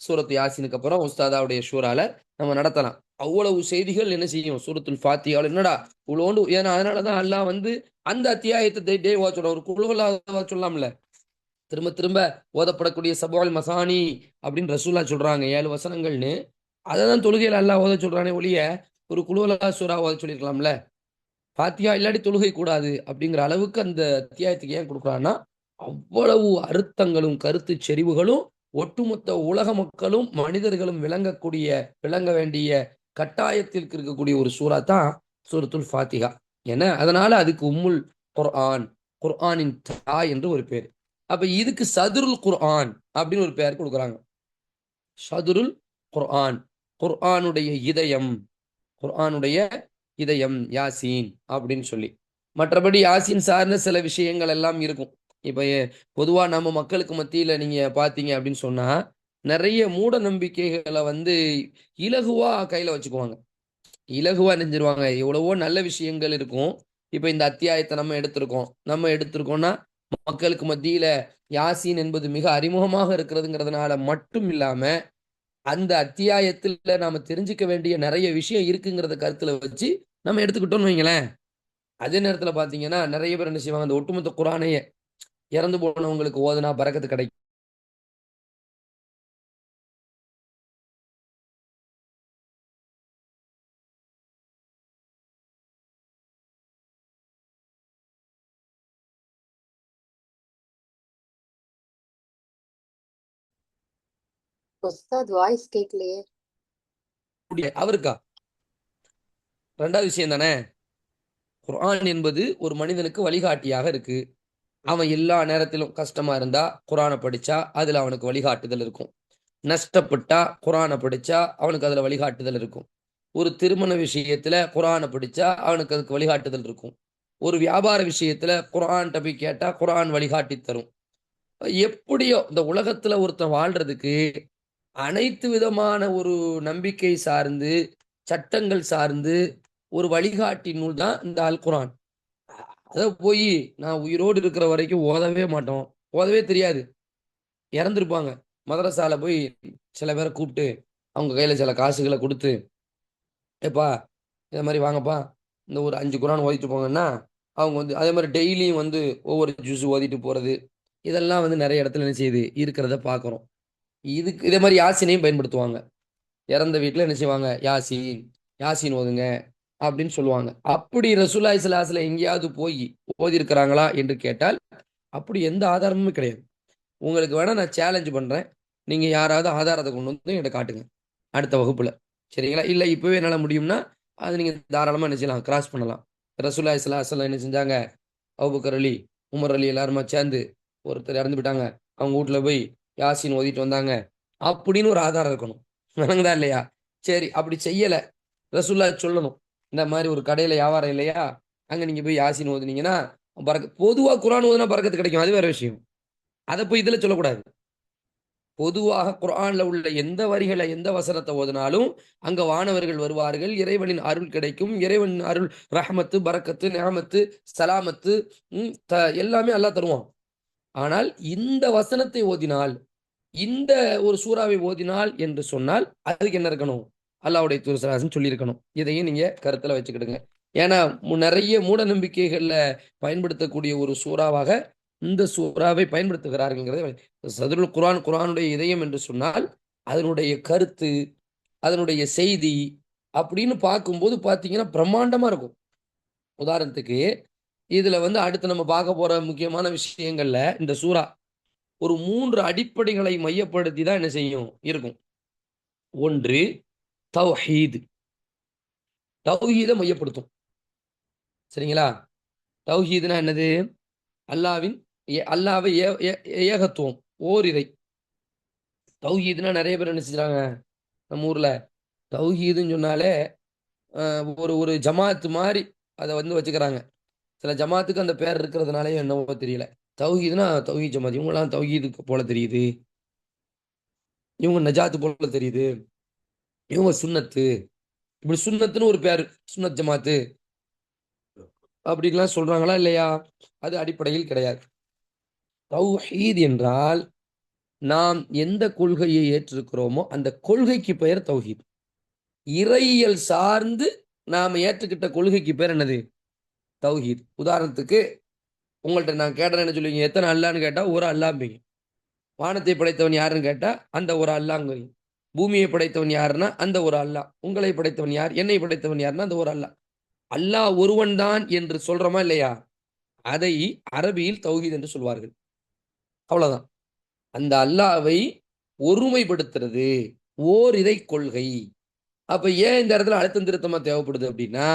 சூரத்து யாசினுக்கு அப்புறம் உஸ்தாதாவுடைய ஷூரால நம்ம நடத்தலாம். அவ்வளவு செய்திகள் என்ன செய்யும் சூரத்துல் ஃபாத்திஹாவில். என்னடா இவ்வளோண்டு, ஏன்னா அதனாலதான் அல்லாஹ் வந்து அந்த அத்தியாயத்தை டே சொல்ற ஒரு குழுவலா சொல்லலாம்ல, திரும்ப திரும்ப ஓதப்படக்கூடிய சபுல் மசானி அப்படின்னு ரசூல்லா சொல்றாங்க 7 வசனங்கள்னு. அதை தான் தொழுகையில் அல்லாஹ் ஓத சொல்றானே ஒழிய ஒரு குழுவலா சூறா ஓத சொல்லியிருக்கலாம்ல. ஃபாத்திஹா இல்லாட்டி தொழுகை கூடாது அப்படிங்கிற அளவுக்கு அந்த அத்தியாயத்துக்கு ஏன் கொடுக்குறான்னா, அவ்வளவு அர்த்தங்களும் கருத்து செறிவுகளும் ஒட்டுமொத்த உலக மக்களும் மனிதர்களும் விளங்க வேண்டிய கட்டாயத்திற்கு இருக்கக்கூடிய ஒரு சூறா தான் சூரத்துல் ஃபாத்திஹா. ஏன்னா அதனால அதுக்கு உம்முல் குர்ஆன், குர்ஆனின் தாய் என்று ஒரு பேர். அப்ப இதுக்கு சதுருல் குர்ஆன் அப்படின்னு ஒரு பெயர் கொடுக்குறாங்க. சதுருல் குர்ஆன், குர்ஆனுடைய இதயம், குர்ஆனுடைய இதயம் யாசீன் அப்படின்னு சொல்லி. மற்றபடி யாசீன் சார்ந்த சில விஷயங்கள் எல்லாம் இருக்கும். இப்ப பொதுவா நம்ம மக்களுக்கு மத்தியில நீங்க பாத்தீங்க அப்படின்னு சொன்னா, நிறைய மூட நம்பிக்கைகளை வந்து இலகுவா கையில வச்சுக்குவாங்க. இலகுவா நெஞ்சிருவாங்க. எவ்வளவோ நல்ல விஷயங்கள் இருக்கும். இப்ப இந்த அத்தியாயத்தை நம்ம எடுத்திருக்கோம்னா மக்களுக்கு மத்தியில யாசீன் என்பது மிக அறிமுகமாக இருக்கிறதுங்கிறதுனால மட்டும் இல்லாம அந்த அத்தியாயத்துல நாம தெரிஞ்சுக்க வேண்டிய நிறைய விஷயம் இருக்குங்கிறத கருத்துல வச்சு நம்ம எடுத்துக்கிட்டோம்னு வைங்களேன். அதே நேரத்துல பாத்தீங்கன்னா நிறைய பேர் என்ன செய்வாங்க, அந்த ஒட்டுமொத்த குரானையே இறந்து போனவங்களுக்கு ஓதுனா பரக்கத்து கிடைக்கும். உஸ்தாத் வாய்ஸ் கேட்கலையே. அவருக்கா ரெண்டாவது விஷயம் தானே, குர்ஆன் என்பது ஒரு மனிதனுக்கு வழிகாட்டியாக இருக்கு. அவன் எல்லா நேரத்திலும் கஷ்டமா இருந்தா குரானை படிச்சா அதுல அவனுக்கு வழிகாட்டுதல் இருக்கும். நஷ்டப்பட்டா குரானை படிச்சா அவனுக்கு அதுல வழிகாட்டுதல் இருக்கும். ஒரு திருமண விஷயத்துல குரானை படிச்சா அவனுக்கு அதுக்கு வழிகாட்டுதல் இருக்கும். ஒரு வியாபார விஷயத்துல குரான்கிட்ட போய் கேட்டா குரான் வழிகாட்டி தரும். எப்படியோ இந்த உலகத்துல ஒருத்தன் வாழ்றதுக்கு அனைத்து விதமான ஒரு நம்பிக்கை சார்ந்து சட்டங்கள் சார்ந்து ஒரு வழிகாட்டி நூல் தான் இந்த அல் குரான். அதை போய் நான் உயிரோடு இருக்கிற வரைக்கும் ஓதவே மாட்டோம், ஓதவே தெரியாது, இறந்துருப்பாங்க. மதரசால போய் சில பேரை கூப்பிட்டு அவங்க கையில சில காசுகளை கொடுத்து, ஏப்பா இதை மாதிரி வாங்கப்பா இந்த ஒரு 5 குரான் ஓதிட்டு போங்கன்னா அவங்க வந்து அதே மாதிரி டெய்லியும் வந்து ஒவ்வொரு ஜூஸ் ஓதிட்டு போறது, இதெல்லாம் வந்து நிறைய இடத்துல என்ன செய்யுது இருக்கிறத பார்க்குறோம். இதுக்கு இதே மாதிரி யாசினையும் பயன்படுத்துவாங்க. இறந்த வீட்டில் என்ன செய்வாங்க, யாசீன் யாசீன் ஓதுங்க அப்படின்னு சொல்லுவாங்க. அப்படி ரசூலுல்லாஹி ஸல்லல்லாஹு அலைஹி வஸல்லம் எங்கேயாவது போய் ஓதி இருக்கிறாங்களா என்று கேட்டால் அப்படி எந்த ஆதாரமும் கிடையாது. உங்களுக்கு வேணா நான் சேலஞ்ச் பண்றேன், நீங்க யாராவது ஆதாரத்தை கொண்டு வந்து என்கிட்ட காட்டுங்க அடுத்த வகுப்புல, சரிங்களா? இல்லை இப்பவே என்னால் முடியும்னா அது நீங்க தாராளமா என்ன செய்யலாம், கிராஸ் பண்ணலாம். ரசூலுல்லாஹி ஸல்லல்லாஹு அலைஹி வஸல்லம் என்ன செஞ்சாங்க, அபூபக்கர் அலி, உமர் அலி எல்லாருமா சேர்ந்து ஒருத்தர் இறந்து போயிட்டாங்க, அவங்க வீட்டுல போய் யாசின் ஓதிட்டு வந்தாங்க அப்படின்னு ஒரு ஆதாரம் இருக்கணும். விளங்குதா இல்லையா? சரி, அப்படி செய்யல, ரசூலுல்லாஹ் சொல்லணும், இந்த மாதிரி ஒரு கடையில வியாபாரம் இல்லையா, அங்க நீங்க போய் யாசின் ஓதுனீங்கன்னா பொதுவா குரான் ஓதுனா பரக்கத்து கிடைக்கும், அது வேற விஷயம். அதை போய் இதுல சொல்லக்கூடாது. பொதுவாக குர்ஆன்ல உள்ள எந்த வரிகளை எந்த வசனத்தை ஓதினாலும் அங்க வானவர்கள் வருவார்கள், இறைவனின் அருள் கிடைக்கும், இறைவனின் அருள் ரஹ்மத்து பரக்கத்து நிஅமத்து சலாமத்து எல்லாமே அல்லாஹ் தருவான். ஆனால் இந்த வசனத்தை ஓதினால், இந்த ஒரு சூறாவை ஓதினால் என்று சொன்னால் அதுக்கு என்ன இருக்கணும், அல்லாஹ்வுடைய தூதர் ஸல்லல்லாஹு அலைஹி வஸல்லம் சொல்லியிருக்கணும். இதையும் நீங்க கருத்துல வச்சுக்கிடுங்க. ஏன்னா நிறைய மூட நம்பிக்கைகள்ல பயன்படுத்தக்கூடிய ஒரு சூறாவாக இந்த சூறாவை பயன்படுத்துகிறார்கள். சதுருல் குர்ஆன், குர்ஆனுடைய இதயம் என்று சொன்னால் அதனுடைய கருத்து, அதனுடைய செய்தி அப்படின்னு பார்க்கும்போது பார்த்தீங்கன்னா பிரம்மாண்டமா இருக்கும். உதாரணத்துக்கு இதுல வந்து அடுத்து நம்ம பார்க்க போற முக்கியமான விஷயங்கள்ல இந்த சூறா ஒரு 3 அடிப்படைகளை மையப்படுத்தி தான் என்ன செய்யும் இருக்கும். ஒன்று தௌஹீத், தௌஹீதை மையப்படுத்தும். சரிங்களா? தௌஹீதுனா என்னது, அல்லாவை ஏகத்துவம், ஓரிரை. தௌஹீதுனா நிறைய பேர் என்ன செஞ்சாங்க நம்ம ஊர்ல, தௌஹீதுன்னு சொன்னாலே ஒரு ஒரு ஜமாத்து மாதிரி அதை வந்து வச்சுக்கிறாங்க. சில ஜமாத்துக்கு அந்த பேர் இருக்கிறதுனாலே என்னவோ தெரியல, தௌஹீதுனா தௌஹீத் ஜமாத், இவங்கெல்லாம் தௌஹீதுக்கு போல தெரியுது, இவங்க நஜாத்து போல தெரியுது, இவங்க சுன்னத்து, இப்படி சுன்னத்துன்னு ஒரு பேர், சுன்னத் ஜமாத்து அப்படின்லாம் சொல்றாங்களா இல்லையா? அது அடிப்படையில் கிடையாது. தௌஹீத் என்றால் நாம் எந்த கொள்கையை ஏற்றிருக்கிறோமோ அந்த கொள்கைக்கு பெயர் தௌஹீத். இறையியல் சார்ந்து நாம் ஏற்றுக்கிட்ட கொள்கைக்கு பேர் என்னது, தௌஹீத். உதாரணத்துக்கு உங்கள்கிட்ட நான் கேட்டேன், என்ன சொல்லுவீங்க, எத்தனை அல்லான்னு கேட்டா ஒரு அல்லாம்பீங்க. வானத்தை படைத்தவன் யாருன்னு கேட்டா அந்த ஒரு அல்லாங்க. பூமியை படைத்தவன் யாருன்னா அந்த ஒரு அல்லாஹ். உங்களை படைத்தவன் யார், என்னை படைத்தவன் யாருன்னா அந்த ஒரு அல்லாஹ். அல்லாஹ் ஒருவன் தான் என்று சொல்றோமா இல்லையா, அதை அரபியில் தௌஹீத் என்று சொல்வார்கள். அவ்வளவுதான். அந்த அல்லாஹ்வை ஒருமைப்படுத்துறது ஓரிரை கொள்கை. அப்ப ஏன் இந்த இடத்துல அழுத்தம் திருத்தமா தேவைப்படுது அப்படின்னா,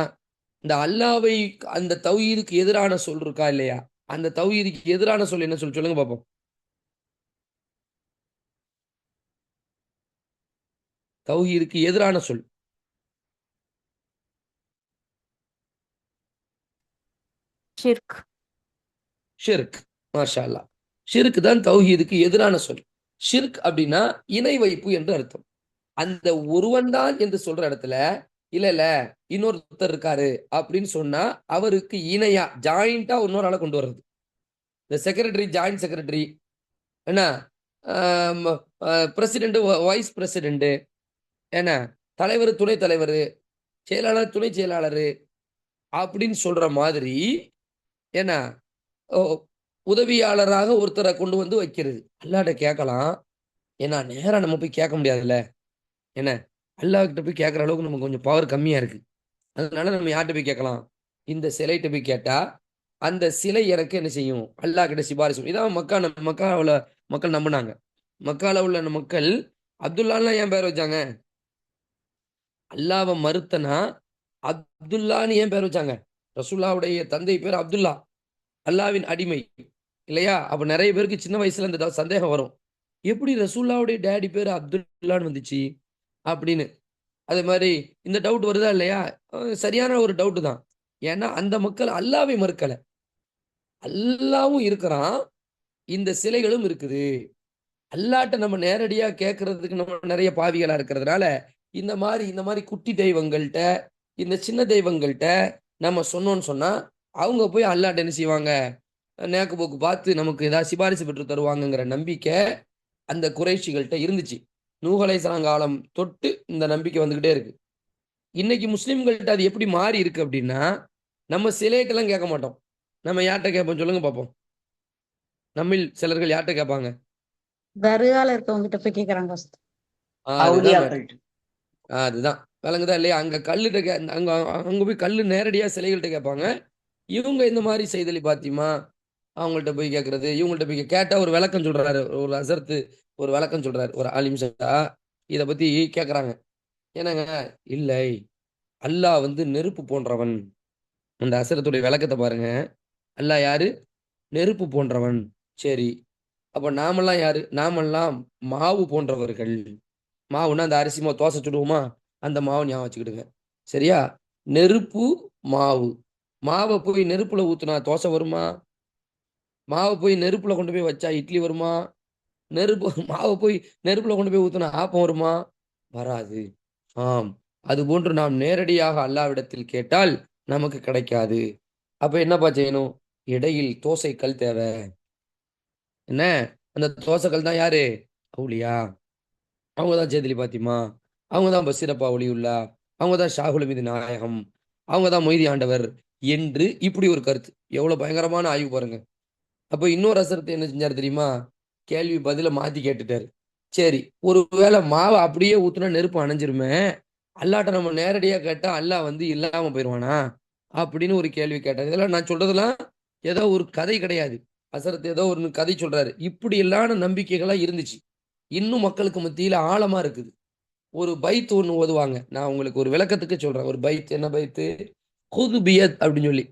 இந்த அல்லாஹ்வை அந்த தௌஹீதுக்கு எதிரான சொல் இருக்கா இல்லையா, அந்த தௌஹீதுக்கு எதிரான சொல் என்ன சொல் சொல்லுங்க பார்ப்போம். தௌஹீதுக்கு எதிரான சொல் ஷிர்க். ஷிர்க். மாஷா அல்லாஹ். ஷிர்க் தான் தௌஹீதுக்கு எதிரான சொல். ஷிர்க் அப்படின்னா இணை வைப்பு என்று அர்த்தம். அந்த ஒருவன் தான் என்று சொல்ற இடத்துல இல்ல இல்ல இன்னொருத்தர் இருக்காரு அப்படின்னு சொன்னா அவருக்கு இணையா ஜாயிண்டா இன்னொரு ஆளை கொண்டு வர்றது. இந்த செக்ரட்டரி, ஜாயிண்ட் செக்ரட்டரி, என்ன பிரசிடென்ட், வைஸ் பிரசிடென்ட், என்ன தலைவர், துணை தலைவர், செயலாளர், துணை செயலாளர் அப்படின்னு சொல்ற மாதிரி என்ன ஓ, உதவியாளராக ஒருத்தரை கொண்டு வந்து வைக்கிறது. அல்லாட்ட கேட்கலாம், ஏன்னா நேரா நம்ம போய் கேட்க முடியாதுல்ல. என்ன அல்லாஹ் கிட்ட போய் கேட்கற அளவுக்கு நமக்கு கொஞ்சம் பவர் கம்மியா இருக்கு. அதனால நம்ம யார்கிட்ட போய் கேட்கலாம், இந்த சிலைகிட்ட போய் கேட்டா அந்த சிலை எனக்கு என்ன செய்யும், அல்லாஹ் கிட்ட சிபாரிசு செய்யும். இதான் மக்காவுல மக்கள் நம்பினாங்க. மக்கால உள்ள மக்கள் அப்துல்லான்னு ஏன் பேர் வச்சாங்க, அல்லாவை மறுத்தனா அப்துல்லான்னு ஏன் பேர் வச்சாங்க. ரசூல்லாவுடைய தந்தை பேர் அப்துல்லா, அல்லாவின் அடிமை இல்லையா. அப்ப நிறைய பேருக்கு சின்ன வயசுல இந்த சந்தேகம் வரும், எப்படி ரசூல்லாவுடைய டேடி பேர் அப்துல்லான்னு வந்துச்சு அப்படின்னு. அதே மாதிரி இந்த டவுட் வருதா இல்லையா, சரியான ஒரு டவுட் தான். ஏன்னா அந்த மக்கள் அல்லாவை மறுக்கல, அல்லாவும் இருக்கிறான், இந்த சிலைகளும் இருக்குது. அல்லாட்ட நம்ம நேரடியா கேட்கறதுக்கு நம்ம நிறைய பாவிகளா இருக்கிறதுனால இந்த மாதிரி குட்டி தெய்வங்கள்ட்ட, இந்த சின்ன தெய்வங்கள்ட்ட நம்ம சொன்னோம்னு சொன்னா அவங்க போய் அல்லாட்ட என்ன செய்வாங்க, நேக்கு போக்கு பார்த்து நமக்கு ஏதாவது சிபாரிசு பெற்று தருவாங்கங்கிற நம்பிக்கை அந்த குறைஷிகள்கிட்ட இருந்துச்சு. நூஹ் அலைஹிஸ்ஸலாம் காலம் தொட்டு இந்த நம்பிக்கை வந்துகிட்டே இருக்கு. இன்னைக்கு முஸ்லிம்கள்ட்ட அது எப்படி மாறி இருக்கு அப்படின்னா, நம்ம சிலைட்டெல்லாம் கேட்க மாட்டோம். நம்ம யார்கிட்ட கேட்போம் சொல்லுங்க பார்ப்போம். நம்மில் சிலர்கள் யார்கிட்ட கேட்பாங்க, தர்கால இருக்கவங்க கிட்ட போய் கேக்குறாங்க உஸ்தாத். அதுதான் அவுலியாக்கள். அதுதான் விளங்குதா இல்லையா. அங்க கல்லுகிட்ட அங்க அங்க போய் கல்லு நேரடியா சிலைகள்கிட்ட கேட்பாங்க. இவங்க இந்த மாதிரி செய்தலி பாத்திமா அவங்கள்ட்ட போய் கேட்கறது, இவங்கள்ட்ட போய் கேட்டா ஒரு விளக்கம் சொல்றாரு, ஒரு அசர்த்து ஒரு விளக்கம் சொல்றாரு, ஒரு ஆலிம் ஷா இதை பத்தி கேட்கறாங்க. என்னங்க, இல்லை அல்லாஹ் வந்து நெருப்பு போன்றவன். அந்த அசரத்துடைய விளக்கத்தை பாருங்க. அல்லாஹ் யாரு, நெருப்பு போன்றவன். சரி, அப்ப நாமெல்லாம் யாரு, நாமெல்லாம் மாவு போன்றவர்கள். மாவுன்னா அந்த அரிசி மாவு தோசை சுடுவோமா, அந்த மாவு ஞாபகம் வச்சுக்கிடுங்க. சரியா, நெருப்பு மாவு. மாவை போய் நெருப்புல ஊத்துனா தோசை வருமா, மாவை போய் நெருப்புல கொண்டு போய் வச்சா இட்லி வருமா, மாவை போய் நெருப்புல கொண்டு போய் ஊத்துனா ஆப்பம் வருமா, வராது. ஆம், அது போன்று நாம் நேரடியாக அல்லாவிடத்தில் கேட்டால் நமக்கு கிடைக்காது. அப்ப என்னப்பா செய்யணும், இடையில் தோசை கல் தேவை. என்ன, அந்த தோசை கல் தான் யாரு, அவுலியா. அவங்க தான் சேதிலி பாத்திமா, அவங்க தான் பசீரப்பா ஒளியுல்லா, அவங்க தான் ஷாகுல் மீது நாயகம், அவங்க தான் மொய்தி ஆண்டவர் என்று இப்படி ஒரு கருத்து. எவ்வளவு பயங்கரமான ஆய்வு பாருங்க. அப்போ இன்னொரு அசரத்தை என்ன செஞ்சாரு தெரியுமா, கேள்வி பதில மாத்தி கேட்டுட்டாரு. சரி, ஒருவேளை மாவை அப்படியே ஊத்துனா நெருப்பு அணைஞ்சிருமே, அல்லாட்ட நம்ம நேரடியா கேட்டா அல்லாஹ் வந்து இல்லாம போயிடுவானா அப்படின்னு ஒரு கேள்வி கேட்டார். இதெல்லாம் நான் சொல்றதெல்லாம் ஏதோ ஒரு கதை கிடையாது. அசரத் ஏதோ ஒரு கதை சொல்றாரு. இப்படி எல்லாம் நம்பிக்கைகளா இருந்துச்சு. இன்னும் மக்களுக்கு மத்தியில ஆழமா இருக்குது. ஒரு பைத் ஒண்ணு ஓதுவாங்க. நான் உங்களுக்கு ஒரு விளக்கத்துக்கு சொல்றேன். ஒரு பைத், என்ன பைத்து, குதுபியத் அப்படின்னு சொல்லி,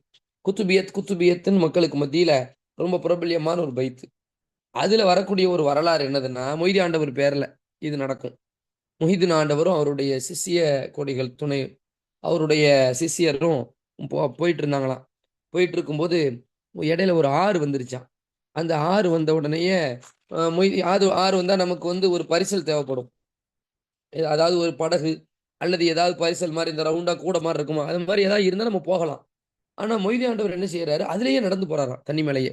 குத்துபியத்துன்னு மக்களுக்கு மத்தியில ரொம்ப பிரபல்யமான ஒரு பைத்து. அதுல வரக்கூடிய ஒரு வரலாறு என்னதுன்னா, மொய்தி ஆண்டவர் பேர்ல இது நடக்கும். முஹிதீன் ஆண்டவரும் அவருடைய சிஷ்ய கொடிகள் துணை, அவருடைய சிஷ்யரும் போயிட்டு இருந்தாங்களாம். போயிட்டு இருக்கும்போது இடையில ஒரு ஆறு வந்துருச்சான். அந்த ஆறு வந்த உடனேயே ஆறு வந்தா நமக்கு வந்து ஒரு பரிசல் தேவைப்படும். அதாவது ஒரு படகு அல்லது ஏதாவது பரிசல் மாதிரி இந்த ரவுண்டா கூட மாதிரி இருக்குமா, அது மாதிரி ஏதாவது இருந்தா நம்ம போகலாம். ஆனா மொய்தி ஆண்டவர் என்ன செய்யறாரு, அதுலயே நடந்து போறாராம், தண்ணி மேலேயே.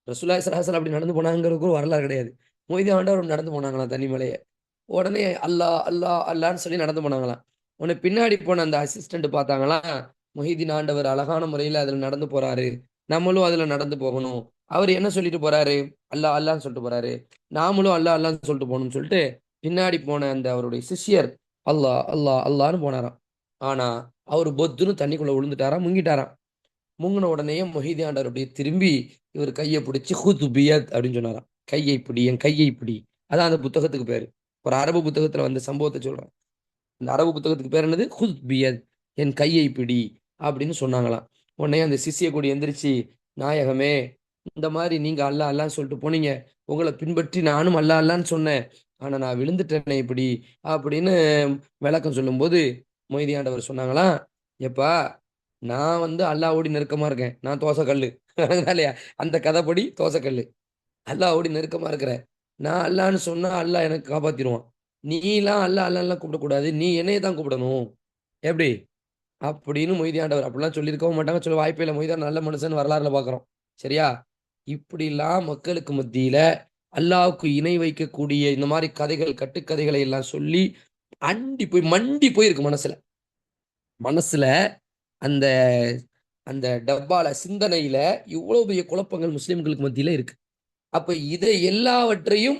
ரசூலுல்லாஹி ஸல்லல்லாஹு அலைஹி வஸல்லம் அப்படி நடந்து போனாங்கிறதுக்கு ஒரு வரலாறு கிடையாது. மொய்தி ஆண்டவர் நடந்து போனாங்களாம் தண்ணி மேலேயே. உடனே அல்லாஹ் அல்லாஹ் அல்லான்னு சொல்லி நடந்து போனாங்களாம். உடனே பின்னாடி போன அந்த அசிஸ்டன்ட் பார்த்தாங்களாம், முஹிதீன் ஆண்டவர் அழகான முறையில அதுல நடந்து போறாரு, நம்மளும் அதுல நடந்து போகணும். அவர் என்ன சொல்லிட்டு போறாரு, அல்லாஹ் அல்லான்னு சொல்லிட்டு போறாரு, நாமளும் அல்லாஹ் அல்லான்னு சொல்லிட்டு போகணும்னு சொல்லிட்டு பின்னாடி போன அந்த அவருடைய சிஷ்யர் அல்லாஹ் அல்லாஹ் அல்லான்னு போனாராம். ஆனா அவர் பொத்துன்னு தண்ணிக்குள்ள விழுந்துட்டாராம், முங்கிட்டாராம். முங்கின உடனே மொஹிதியாண்டவர் அப்படியே திரும்பி இவர் கையை பிடிச்சி ஹுத் பியத் அப்படின்னு சொன்னாராம். கையை பிடி, என் கையை பிடி. அதான் அந்த புத்தகத்துக்கு பேரு. ஒரு அரபு புத்தகத்துல வந்த சம்பவத்தை சொல்றேன். இந்த அரபு புத்தகத்துக்கு பேர் என்னது? ஹுத் பியத், என் கையை பிடி அப்படின்னு சொன்னாங்களாம். உடனே அந்த சிஷ்ய கொடி எந்திரிச்சு, நாயகமே, இந்த மாதிரி நீங்க அல்லா அல்லான்னு சொல்லிட்டு போனீங்க, உங்களை பின்பற்றி நானும் அல்லா அல்லான்னு சொன்னேன், ஆனா நான் விழுந்துட்டேனே இப்படி அப்படின்னு விளக்கம் சொல்லும்போது மொய்தியாண்டவர் சொன்னாங்களாம், எப்பா நான் வந்து அல்லாவோடி நெருக்கமா இருக்கேன், நான் தோசைக்கல்லு இல்லையா, அந்த கதைப்படி தோசைக்கல்லு, அல்லாவோடி நெருக்கமா இருக்கிறேன், நான் அல்லான்னு சொன்னா அல்லாஹ் எனக்கு காப்பாத்திடுவான், நீலாம் அல்லா அல்லாலாம் கூப்பிடக்கூடாது, நீ என்னைய தான் கூப்பிடணும், எப்படி அப்படின்னு மொய்தியாண்டவர் அப்படிலாம் சொல்லியிருக்கவும் மாட்டாங்க, சொல்ல வாய்ப்பே இல்லை. மொய்தியான் நல்ல மனுஷன் வரலாறுல பார்க்குறோம். சரியா? இப்படிலாம் மக்களுக்கு மத்தியில அல்லாஹ்வுக்கு இணை வைக்கக்கூடிய இந்த மாதிரி கதைகள், கட்டுக்கதைகளை எல்லாம் சொல்லி அண்டி போய் மண்டி போயிருக்கு மனசுல. மனசுல அந்த அந்த டப்பால சிந்தனையில இவ்வளவு பெரிய குழப்பங்கள் முஸ்லிம்களுக்கு மத்தியில இருக்கு. அப்ப இதை எல்லாவற்றையும்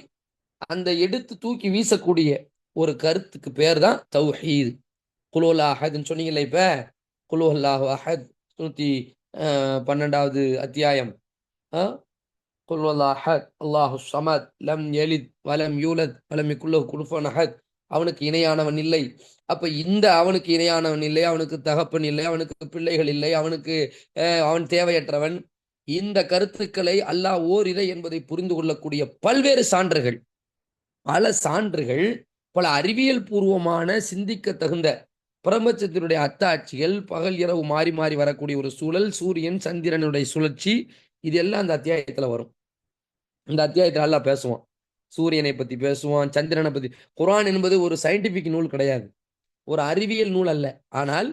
அந்த எடுத்து தூக்கி வீசக்கூடிய ஒரு கருத்துக்கு பேர் தான் தௌஹீத். குல் ஹுவல்லாஹு அஹத்ன்னு சொன்னீங்கல்ல, இப்ப குல் ஹுவல்லாஹு அஹத் 112வது அத்தியாயம். குல் ஹுவல்லாஹு அஹத் அல்லாஹு ஸமத் லம் யலித் வலம் யூலத் வலம் யகுல் லஹு குஃபுவன் அஹத். அவனுக்கு இணையானவன் இல்லை. அப்ப இந்த அவனுக்கு இணையானவன் இல்லை, அவனுக்கு தகப்பன் இல்லை, அவனுக்கு பிள்ளைகள் இல்லை, அவனுக்கு அவன் தேவையற்றவன், இந்த கருத்துக்களை அல்லாஹ் ஓரிரை என்பதை புரிந்து கொள்ளக்கூடிய பல்வேறு சான்றுகள், பல சான்றுகள், பல அறிவியல் பூர்வமான சிந்திக்க தகுந்த பிரபஞ்சத்தினுடைய அத்தாட்சிகள், பகல் இரவு மாறி மாறி வரக்கூடிய ஒரு சூழல், சூரியன் சந்திரனுடைய சுழற்சி, இது எல்லாம் அந்த அத்தியாயத்துல வரும். இந்த அத்தியாயத்துல அல்லாஹ் பேசுவான், சூரியனை பத்தி பேசுவான், சந்திரனை பத்தி. குர்ஆன் என்பது ஒரு சயின்டிபிக் நூல் கிடையாது, ஒரு அறிவியல் நூல் அல்ல. ஆனால்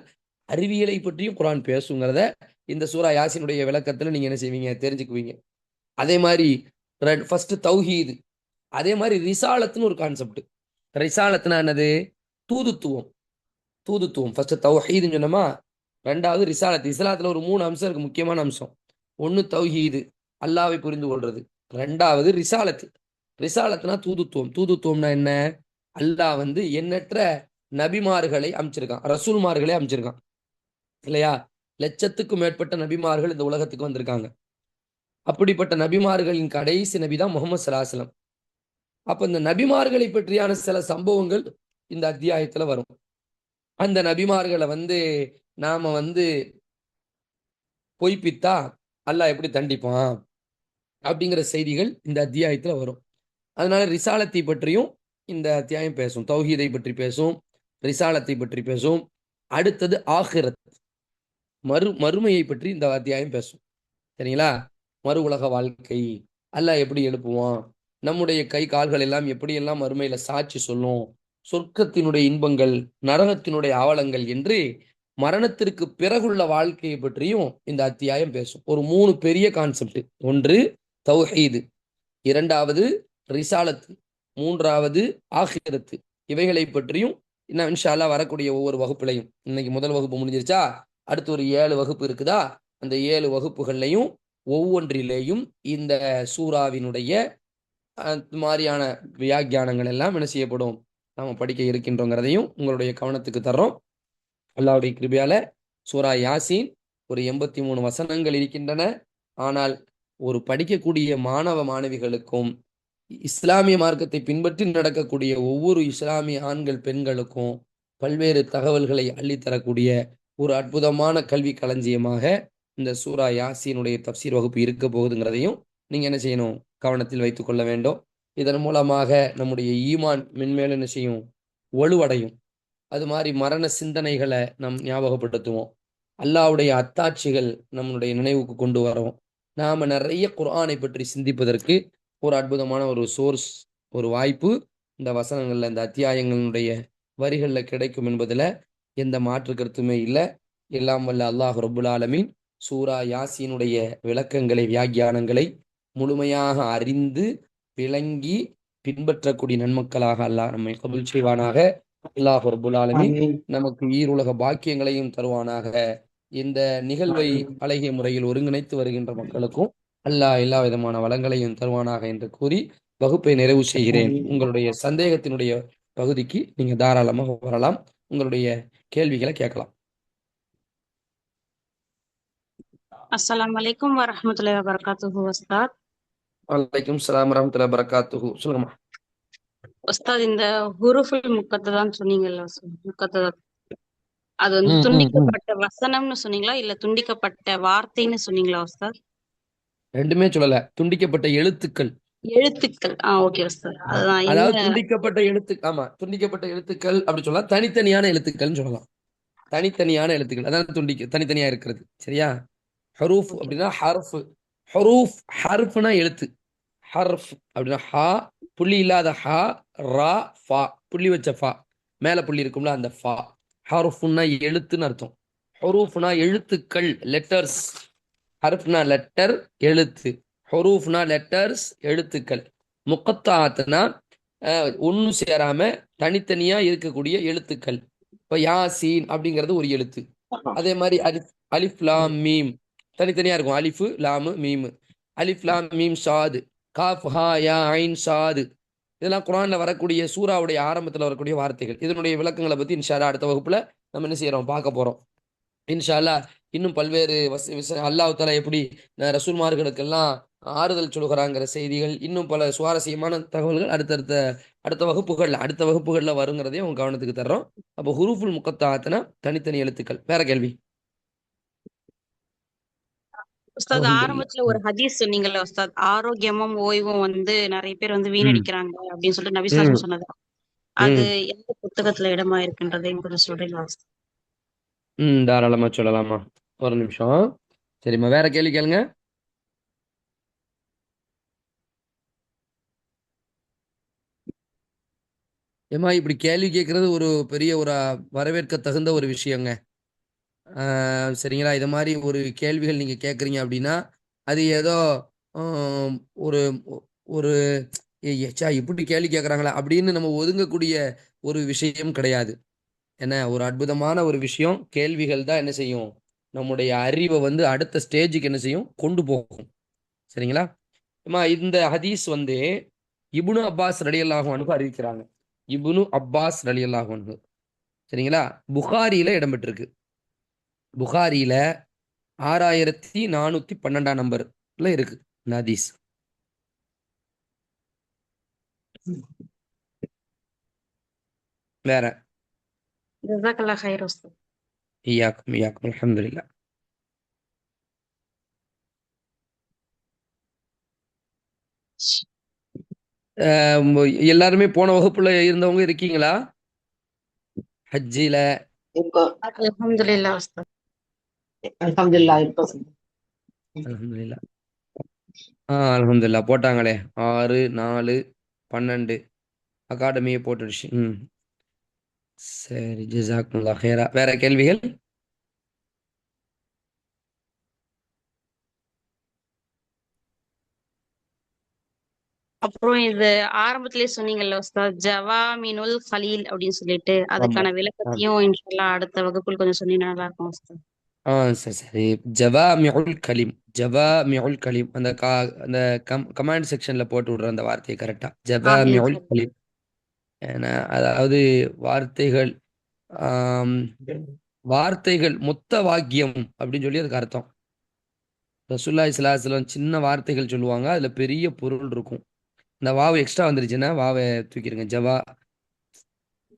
அறிவியலை பற்றியும் குர்ஆன் பேசுங்கிறத இந்த சூரா யாசினுடைய விளக்கத்துல நீங்க என்ன செய்வீங்க, தெரிஞ்சுக்குவீங்க. அதே மாதிரி ஃபர்ஸ்ட் தௌஹீத், அதே மாதிரி ரிசாலத்துன்னு ஒரு கான்செப்ட். ரிசாலத்துனா என்னது? தூதுத்துவம். தூதுத்துவம் ஃபர்ஸ்ட் தௌஹீதுன்னு சொன்னோமா, ரெண்டாவது ரிசாலத். இஸ்லாத்துல ஒரு 3 அம்சம் இருக்கு, முக்கியமான அம்சம். ஒன்னு தௌஹீது, அல்லாஹ்வை புரிந்து கொள்றது. ரெண்டாவது ரிசாலத். ரிசாலத்னா தூதுத்துவம். தூதுத்துவம்னா என்ன? அல்லாஹ் வந்து எண்ணற்ற நபிமார்களை அமைச்சிருக்கான், ரசூல்மார்களை அமைச்சிருக்கான், இல்லையா? லட்சத்துக்கும் மேற்பட்ட நபிமார்கள் இந்த உலகத்துக்கு வந்திருக்காங்க. அப்படிப்பட்ட நபிமார்களின் கடைசி நபி தான் முஹம்மது ஸல்லல்லாஹு அலைஹி வஸல்லம். அப்ப இந்த நபிமார்களை பற்றியான சில சம்பவங்கள் இந்த அத்தியாயத்துல வரும். அந்த நபிமார்களை வந்து நாம வந்து பொய்ப்பித்தா அல்லாஹ் எப்படி தண்டிப்பான் அப்படிங்கிற செய்திகள் இந்த அத்தியாயத்துல வரும். அதனால ரிசாலத்தை பற்றியும் இந்த அத்தியாயம் பேசும், தௌஹீதை பற்றி பேசும், ரிசாலத்தை பற்றி பேசும். அடுத்தது ஆகிரத், மறுமையை பற்றி இந்த அத்தியாயம் பேசும். சரிங்களா? மறு உலக வாழ்க்கை, அல்லாஹ் எப்படி எழுப்புவான், நம்முடைய கை கால்கள் எல்லாம் எப்படியெல்லாம் மறுமையில சாட்சி சொல்லும், சொர்க்கத்தினுடைய இன்பங்கள், நரகத்தினுடைய அவலங்கள் என்று மரணத்திற்கு பிறகுள்ள வாழ்க்கையை பற்றியும் இந்த அத்தியாயம் பேசும். ஒரு 3 பெரிய கான்செப்ட். ஒன்று தௌஹீது, இரண்டாவது ரிசாலத், மூன்றாவது ஆகிரத்து. இவைகளை பற்றியும் இன்னும் இன்ஷா அல்லாஹ் வரக்கூடிய ஒவ்வொரு வகுப்புலையும், இன்னைக்கு முதல் வகுப்பு முடிஞ்சிருச்சா, அடுத்து ஒரு 7 வகுப்பு இருக்குதா, அந்த 7 வகுப்புகள்லையும் ஒவ்வொன்றிலேயும் இந்த சூறாவினுடைய மாதிரியான வியாக்கியானங்கள் எல்லாம் என்ன செய்யப்படும், நாம படிக்க இருக்கின்றோங்கிறதையும் உங்களுடைய கவனத்துக்கு தர்றோம். அல்லாஹ்வுடைய கிருபையால சூரா யாசீன் ஒரு 83 வசனங்கள் இருக்கின்றன. ஆனால் ஒரு படிக்கக்கூடிய மாணவ மாணவிகளுக்கும், இஸ்லாமிய மார்க்கத்தை பின்பற்றி நடக்கக்கூடிய ஒவ்வொரு இஸ்லாமிய ஆண்கள் பெண்களுக்கும் பல்வேறு தகவல்களை அள்ளித்தரக்கூடிய ஒரு அற்புதமான கல்வி களஞ்சியமாக இந்த சூரா யாசீனுடைய தப்சீர் வகுப்பு இருக்க போகுதுங்கிறதையும் நீங்க என்ன செய்யணும், கவனத்தில் வைத்துக் கொள்ள வேண்டும். இதன் மூலமாக நம்முடைய ஈமான் மென்மேலும் என்ன செய்யும், வலுவடையும். அது மாதிரி மரண சிந்தனைகளை நம் ஞாபகப்படுத்துவோம், அல்லாஹ்வுடைய அத்தாட்சிகள் நம்மளுடைய நினைவுக்கு கொண்டு வரோம். நாம நிறைய குர்ஆனை பற்றி சிந்திப்பதற்கு ஒரு அற்புதமான ஒரு சோர்ஸ், ஒரு வாய்ப்பு இந்த வசனங்கள்ல, இந்த அத்தியாயங்களுடைய வரிகள்ல கிடைக்கும் என்பதுல எந்த மாற்று கருத்துமே இல்லை. எல்லாம் வல்ல அல்லாஹ் ரப்புல் ஆலமீன் சூரா யாசீனுடைய விளக்கங்களை, வியாக்கியானங்களை முழுமையாக அறிந்து விளங்கி பின்பற்றக்கூடிய நன்மக்களாக அல்லாஹ் நம்மை கபூல் செய்வானாக. அல்லாஹ் ரப்புல் ஆலமீன் நமக்கு ஈருலக பாக்கியங்களையும் தருவானாக. இந்த நிகழ்வை அழகிய முறையில் ஒருங்கிணைத்து வருகின்ற மக்களுக்கும் அல்லாஹ் எல்லா விதமான வளங்களையும் தருவானாக என்று கூறி வகுப்பை நிறைவு செய்கிறேன். உங்களுடைய சந்தேகத்தினுடைய பகுதிக்கு நீங்க தாராளமாக வரலாம். உங்களுடைய கேள்விகளை கேட்கலாம். அஸ்ஸலாமு அலைக்கும் வரஹ்மத்துல்லாஹி வபரகாத்துஹு உஸ்தாத். வலைக்கும் ஸலாம் வரஹ்மத்துல்லாஹி வபரகாத்துஹு. சொல்லுங்கம்மா. உஸ்தாத், இந்த ஹுருஃபுல் முக்கத்ததான் சொன்னீங்கல்ல உஸ்தாத், முக்கத்ததான் அது வந்து துண்டிக்கப்பட்ட வசனம்னு சொன்னீங்களா இல்ல துண்டிக்கப்பட்ட வார்த்தைன்னு சொன்னீங்களா உஸ்தாத்? ரெண்டுமே சொல்லல. துண்டிக்கப்பட்ட எழுத்துக்கள். எழுத்துக்கள். ஓகே உஸ்தாத். அதுதான் அதாவது என்ன துண்டிக்கப்பட்ட துண்டிக்கப்பட்ட எழுத்துக்கள் அப்படி சொல்லலாம். தனித்தனியான எழுத்துக்கள்னு சொல்லலாம். தனித்தனியான எழுத்துக்கள் அதாவது தனித்தனியா இருக்கிறது. சரியா? ஹரூஃப் ஓகே. அப்படின்னா ஹர்ஃப். ஹரூஃப் ஹர்ஃப்னா எழுத்து. ஹர்ஃப் அப்படின்னா ஹா, புள்ளி இல்லாத ஹா, ரா, ஃபா, புள்ளி வச்ச ஃபா, மேல புள்ளி இருக்கும்ல அந்த ஃபா. ஹர்ஃப்னா எழுத்துன்னு அர்த்தம். ஹரூஃப்னா எழுத்துக்கள், லெட்டர்ஸ். ஹர்ஃப்னா லெட்டர், எழுத்து. ஹுரூஃப்னா லெட்டர்ஸ், எழுத்துக்கள். முக்கத்தாத்னா ஒன்று சேராம தனித்தனியா இருக்கக்கூடிய எழுத்துக்கள். இப்போ யாசீன் அப்படிங்கிறது ஒரு எழுத்து. அதே மாதிரி அலிஃப் லாம் மீம் தனித்தனியா இருக்கும். அலிஃபு லாமு மீமு. அலிஃப் லாம் மீம் ஷாது, காஃப் ஹா யா ஐன் ஷாது. இதெல்லாம் குர்ஆன்ல வரக்கூடிய சூராவுடைய ஆரம்பத்தில் வரக்கூடிய வார்த்தைகள். இதனுடைய விளக்கங்களை பத்தி இன்ஷா அல்லாஹ் அடுத்த வகுப்புல நம்ம என்ன செய்யறோம் பார்க்க போறோம். இன்ஷா அல்லாஹ் இன்னும் பல்வேறு அல்லாஹ் தஆலா எப்படி ரசூல்மார்களுக்கெல்லாம் ஆறுதல் சொல்கிறாங்கிற செய்திகள், இன்னும் பல சுவாரஸ்யமான தகவல்கள் அடுத்த வகுப்புகள்ல வருங்கிறதையும் உங்க கவனத்துக்கு தர்றோம். அப்போ ஹுரூஃபுல் முக்கத்தாத்னா தனித்தனி எழுத்துக்கள். வேற கேள்வி? உஸ்தாத், அல்ஹம்துலில்லாஹ். ஆரம்பத்துல ஒரு ஹதீஸ் சொன்னீங்கல்ல உஸ்தாத், ஆரோக்கியமும் ஓய்வும் வந்து நிறைய பேர் வந்து வீணடிக்கிறாங்க அப்படின்னு சொல்லிட்டு நபி ஸல்லல்லாஹு அலைஹி வஸல்லம் சொன்னது. அது ம் எந்த புத்தகத்துல இடமா இருக்குன்றதையும் கொஞ்சம் சொல்றீங்களா உஸ்தாத்? தாராளமா சொல்லலாமா? ஒரு நிமிஷம். சரிம்மா, வேற கேள்வி கேளுங்க. ஏம்மா இப்படி கேள்வி கேட்கறது ஒரு பெரிய ஒரு வரவேற்க தகுந்த ஒரு விஷயங்க. சரிங்களா? இது மாதிரி ஒரு கேள்விகள் நீங்க கேட்குறீங்க அப்படின்னா அது ஏதோ ஆம், ஒரு ஒரு ச்சா இப்படி கேள்வி கேட்குறாங்களா அப்படின்னு நம்ம ஒதுங்கக்கூடிய ஒரு விஷயம் கிடையாது. என்ன ஒரு அற்புதமான ஒரு விஷயம். கேள்விகள் தான் என்ன செய்யும், நம்முடைய அறிவை வந்து அடுத்த ஸ்டேஜுக்கு என்ன செய்யும், கொண்டு போகும். சரிங்களா? அம்மா இந்த ஹதீஸ் வந்து இப்னு அப்பாஸ் ரலியல்லாஹு அன்ஹு அறிவிக்கிறாங்க. இப்னு அப்பாஸ் ரலியல்லாஹு அன்ஹு. சரிங்களா? புகாரியில இடம்பெற்றிருக்கு. புகாரியில 6412 நம்பர்ல இருக்கு இந்த ஹதீஸ். வேற? ஜஸாக்கல்லாஹ் ஹைர் உஸ்தாத். இய்யாக்கும் இய்யாக்கும். அல்ஹம்துலில்லாஹ். எல்லாருமே போன வகுப்புல இருந்தவங்க இருக்கீங்களா? ஹஜ்ஜில? இருக்கோம். அல்ஹம்துலில்லாஹ் உஸ்தாத். அல்ஹம்துலில்லாஹ் இருக்கோம். அல்ஹம்துலில்லாஹ். அல்ஹம்துலில்லாஹ் போட்டாங்களே 6, 4, 12 அகாடமியை போட்டுடுச்சு. சரி, ஜஸாக்குமுல்லாஹ் ஹைரா. வேற கேள்விகள்? அப்புறம் இது ஆரம்பத்திலேயே சொன்னீங்கல்ல உஸ்தாத், ஜவாமினுல் கலீல் அப்படின்னு சொல்லிட்டு ஆமா அதுக்கான ஆமா. விளக்கத்தையும் இன்ஷால்லா அடுத்த வகுப்பில் கொஞ்சம் சொன்னீங்கன்னா நல்லா இருக்கும் உஸ்தாத். சரி சரி. ஜவாமிஉல் கலீம். ஜவாமிஉல் கலீம் அந்த கமெண்ட் செக்ஷன்ல போட்டு விடுற அந்த வார்த்தையை கரெக்டா. ஜவாமிஉல் இன்ஷால்லா. கலீம். ஏன்னா அதாவது வார்த்தைகள் ஆம், வார்த்தைகள் மொத்த வாக்கியம் அப்படின்னு சொல்லி அதுக்கு அர்த்தம். ரசூலுல்லாஹி ஸல்லல்லாஹு அலைஹி வஸல்லம் சின்ன வார்த்தைகள் சொல்லுவாங்க, அதுல பெரிய பொருள் இருக்கும். இந்த வாவு எக்ஸ்ட்ரா வந்துருச்சுன்னா வாவை தூக்கிடுங்க. ஜவா.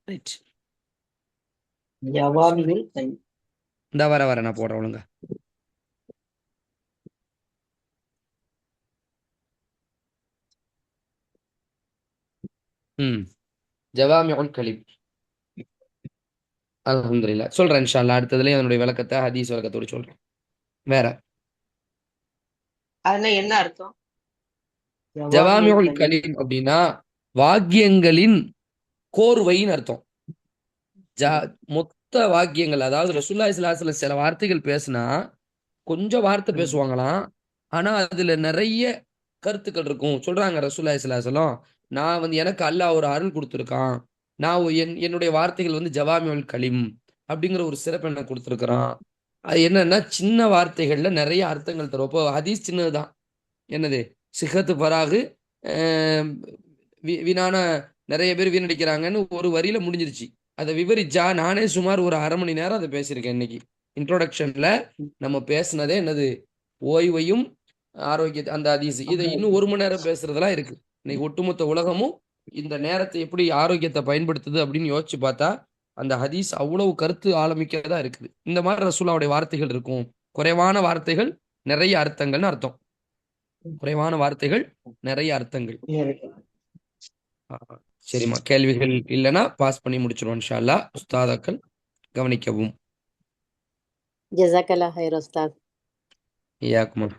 ரைட். ஜவாமியுல் கலீம். இந்த வர நான் போடுறேன் ஒழுங்கா. ஜவாமிஉல் கலீம். அல்ஹம்துலில்லாஹ். சொல்றேன் இன்ஷா அல்லாஹ். அடுத்ததுலயும் அதனுடைய விளக்கத்தை ஹதீஸ் விளக்கத்தோடு சொல்றேன். வேற? அதுல என்ன அர்த்தம்? ஜவாமியுல் ஜவாமிஉல் கலீம். கலீம் அப்படின்னா வாக்கியங்களின் கோர்வைன்னு அர்த்தம். மொத்த வாக்கியங்கள், அதாவது ரசூலுல்லாஹி ஸல்லல்லாஹு அலைஹி வஸல்லம் சில வார்த்தைகள் பேசினா கொஞ்சம் வார்த்தை பேசுவாங்களாம், ஆனா அதுல நிறைய கருத்துக்கள் இருக்கும். சொல்றாங்க ரசூலுல்லாஹி ஸல்லல்லாஹு அலைஹி வஸல்லம், நான் வந்து எனக்கு அல்லாஹ் ஒரு அருள் கொடுத்துருக்கான். நான் என்னுடைய வார்த்தைகள் வந்து ஜவாமியுல் கலீம் அப்படிங்கிற ஒரு சிறப்பு எனக்கு கொடுத்துருக்கிறான். அது என்னன்னா சின்ன வார்த்தைகள்ல நிறைய அர்த்தங்கள் தரும். இப்போ ஹதீஸ் சின்னதுதான். என்னது? சிஹத்து பராகு அஹ் வீணான நிறைய பேர் வீணடிக்கிறாங்கன்னு ஒரு வரியில முடிஞ்சிருச்சு. அதை விவரிச்சா நானே சுமார் ஒரு 1/2 மணி நேரம் அதை பேசியிருக்கேன். இன்னைக்கு இன்ட்ரோடக்ஷன்ல நம்ம பேசுனதே என்னது, ஓய்வையும் ஆரோக்கியத்தை, அந்த ஹதீஸ். இதை இன்னும் 1 மணி நேரம் பேசுறதெல்லாம் இருக்கு. இன்னைக்கு ஒட்டுமொத்த உலகமும் இந்த நேரத்தை எப்படி ஆரோக்கியத்தை பயன்படுத்துது அப்படின்னு யோசிச்சு பார்த்தா அந்த ஹதீஸ் அவ்வளவு கருத்து ஆழமிக்கதா இருக்குது. இந்த மாதிரி ரசூலுல்லாஹ்வுடைய வார்த்தைகள் இருக்கும். குறைவான வார்த்தைகள் நிறைய அர்த்தங்கள்னு அர்த்தம். குறைவான வார்த்தைகள் நிறைய அர்த்தங்கள். சரிம்மா, கேள்விகள் இல்லைன்னா பாஸ் பண்ணி முடிச்சிருவோம் இன்ஷா அல்லாஹ். உஸ்தாதாக்கள் கவனிக்கவும். ஜஸாக்கல்லாஹ் ஹைர் உஸ்தாத். இய்யாக்கும்.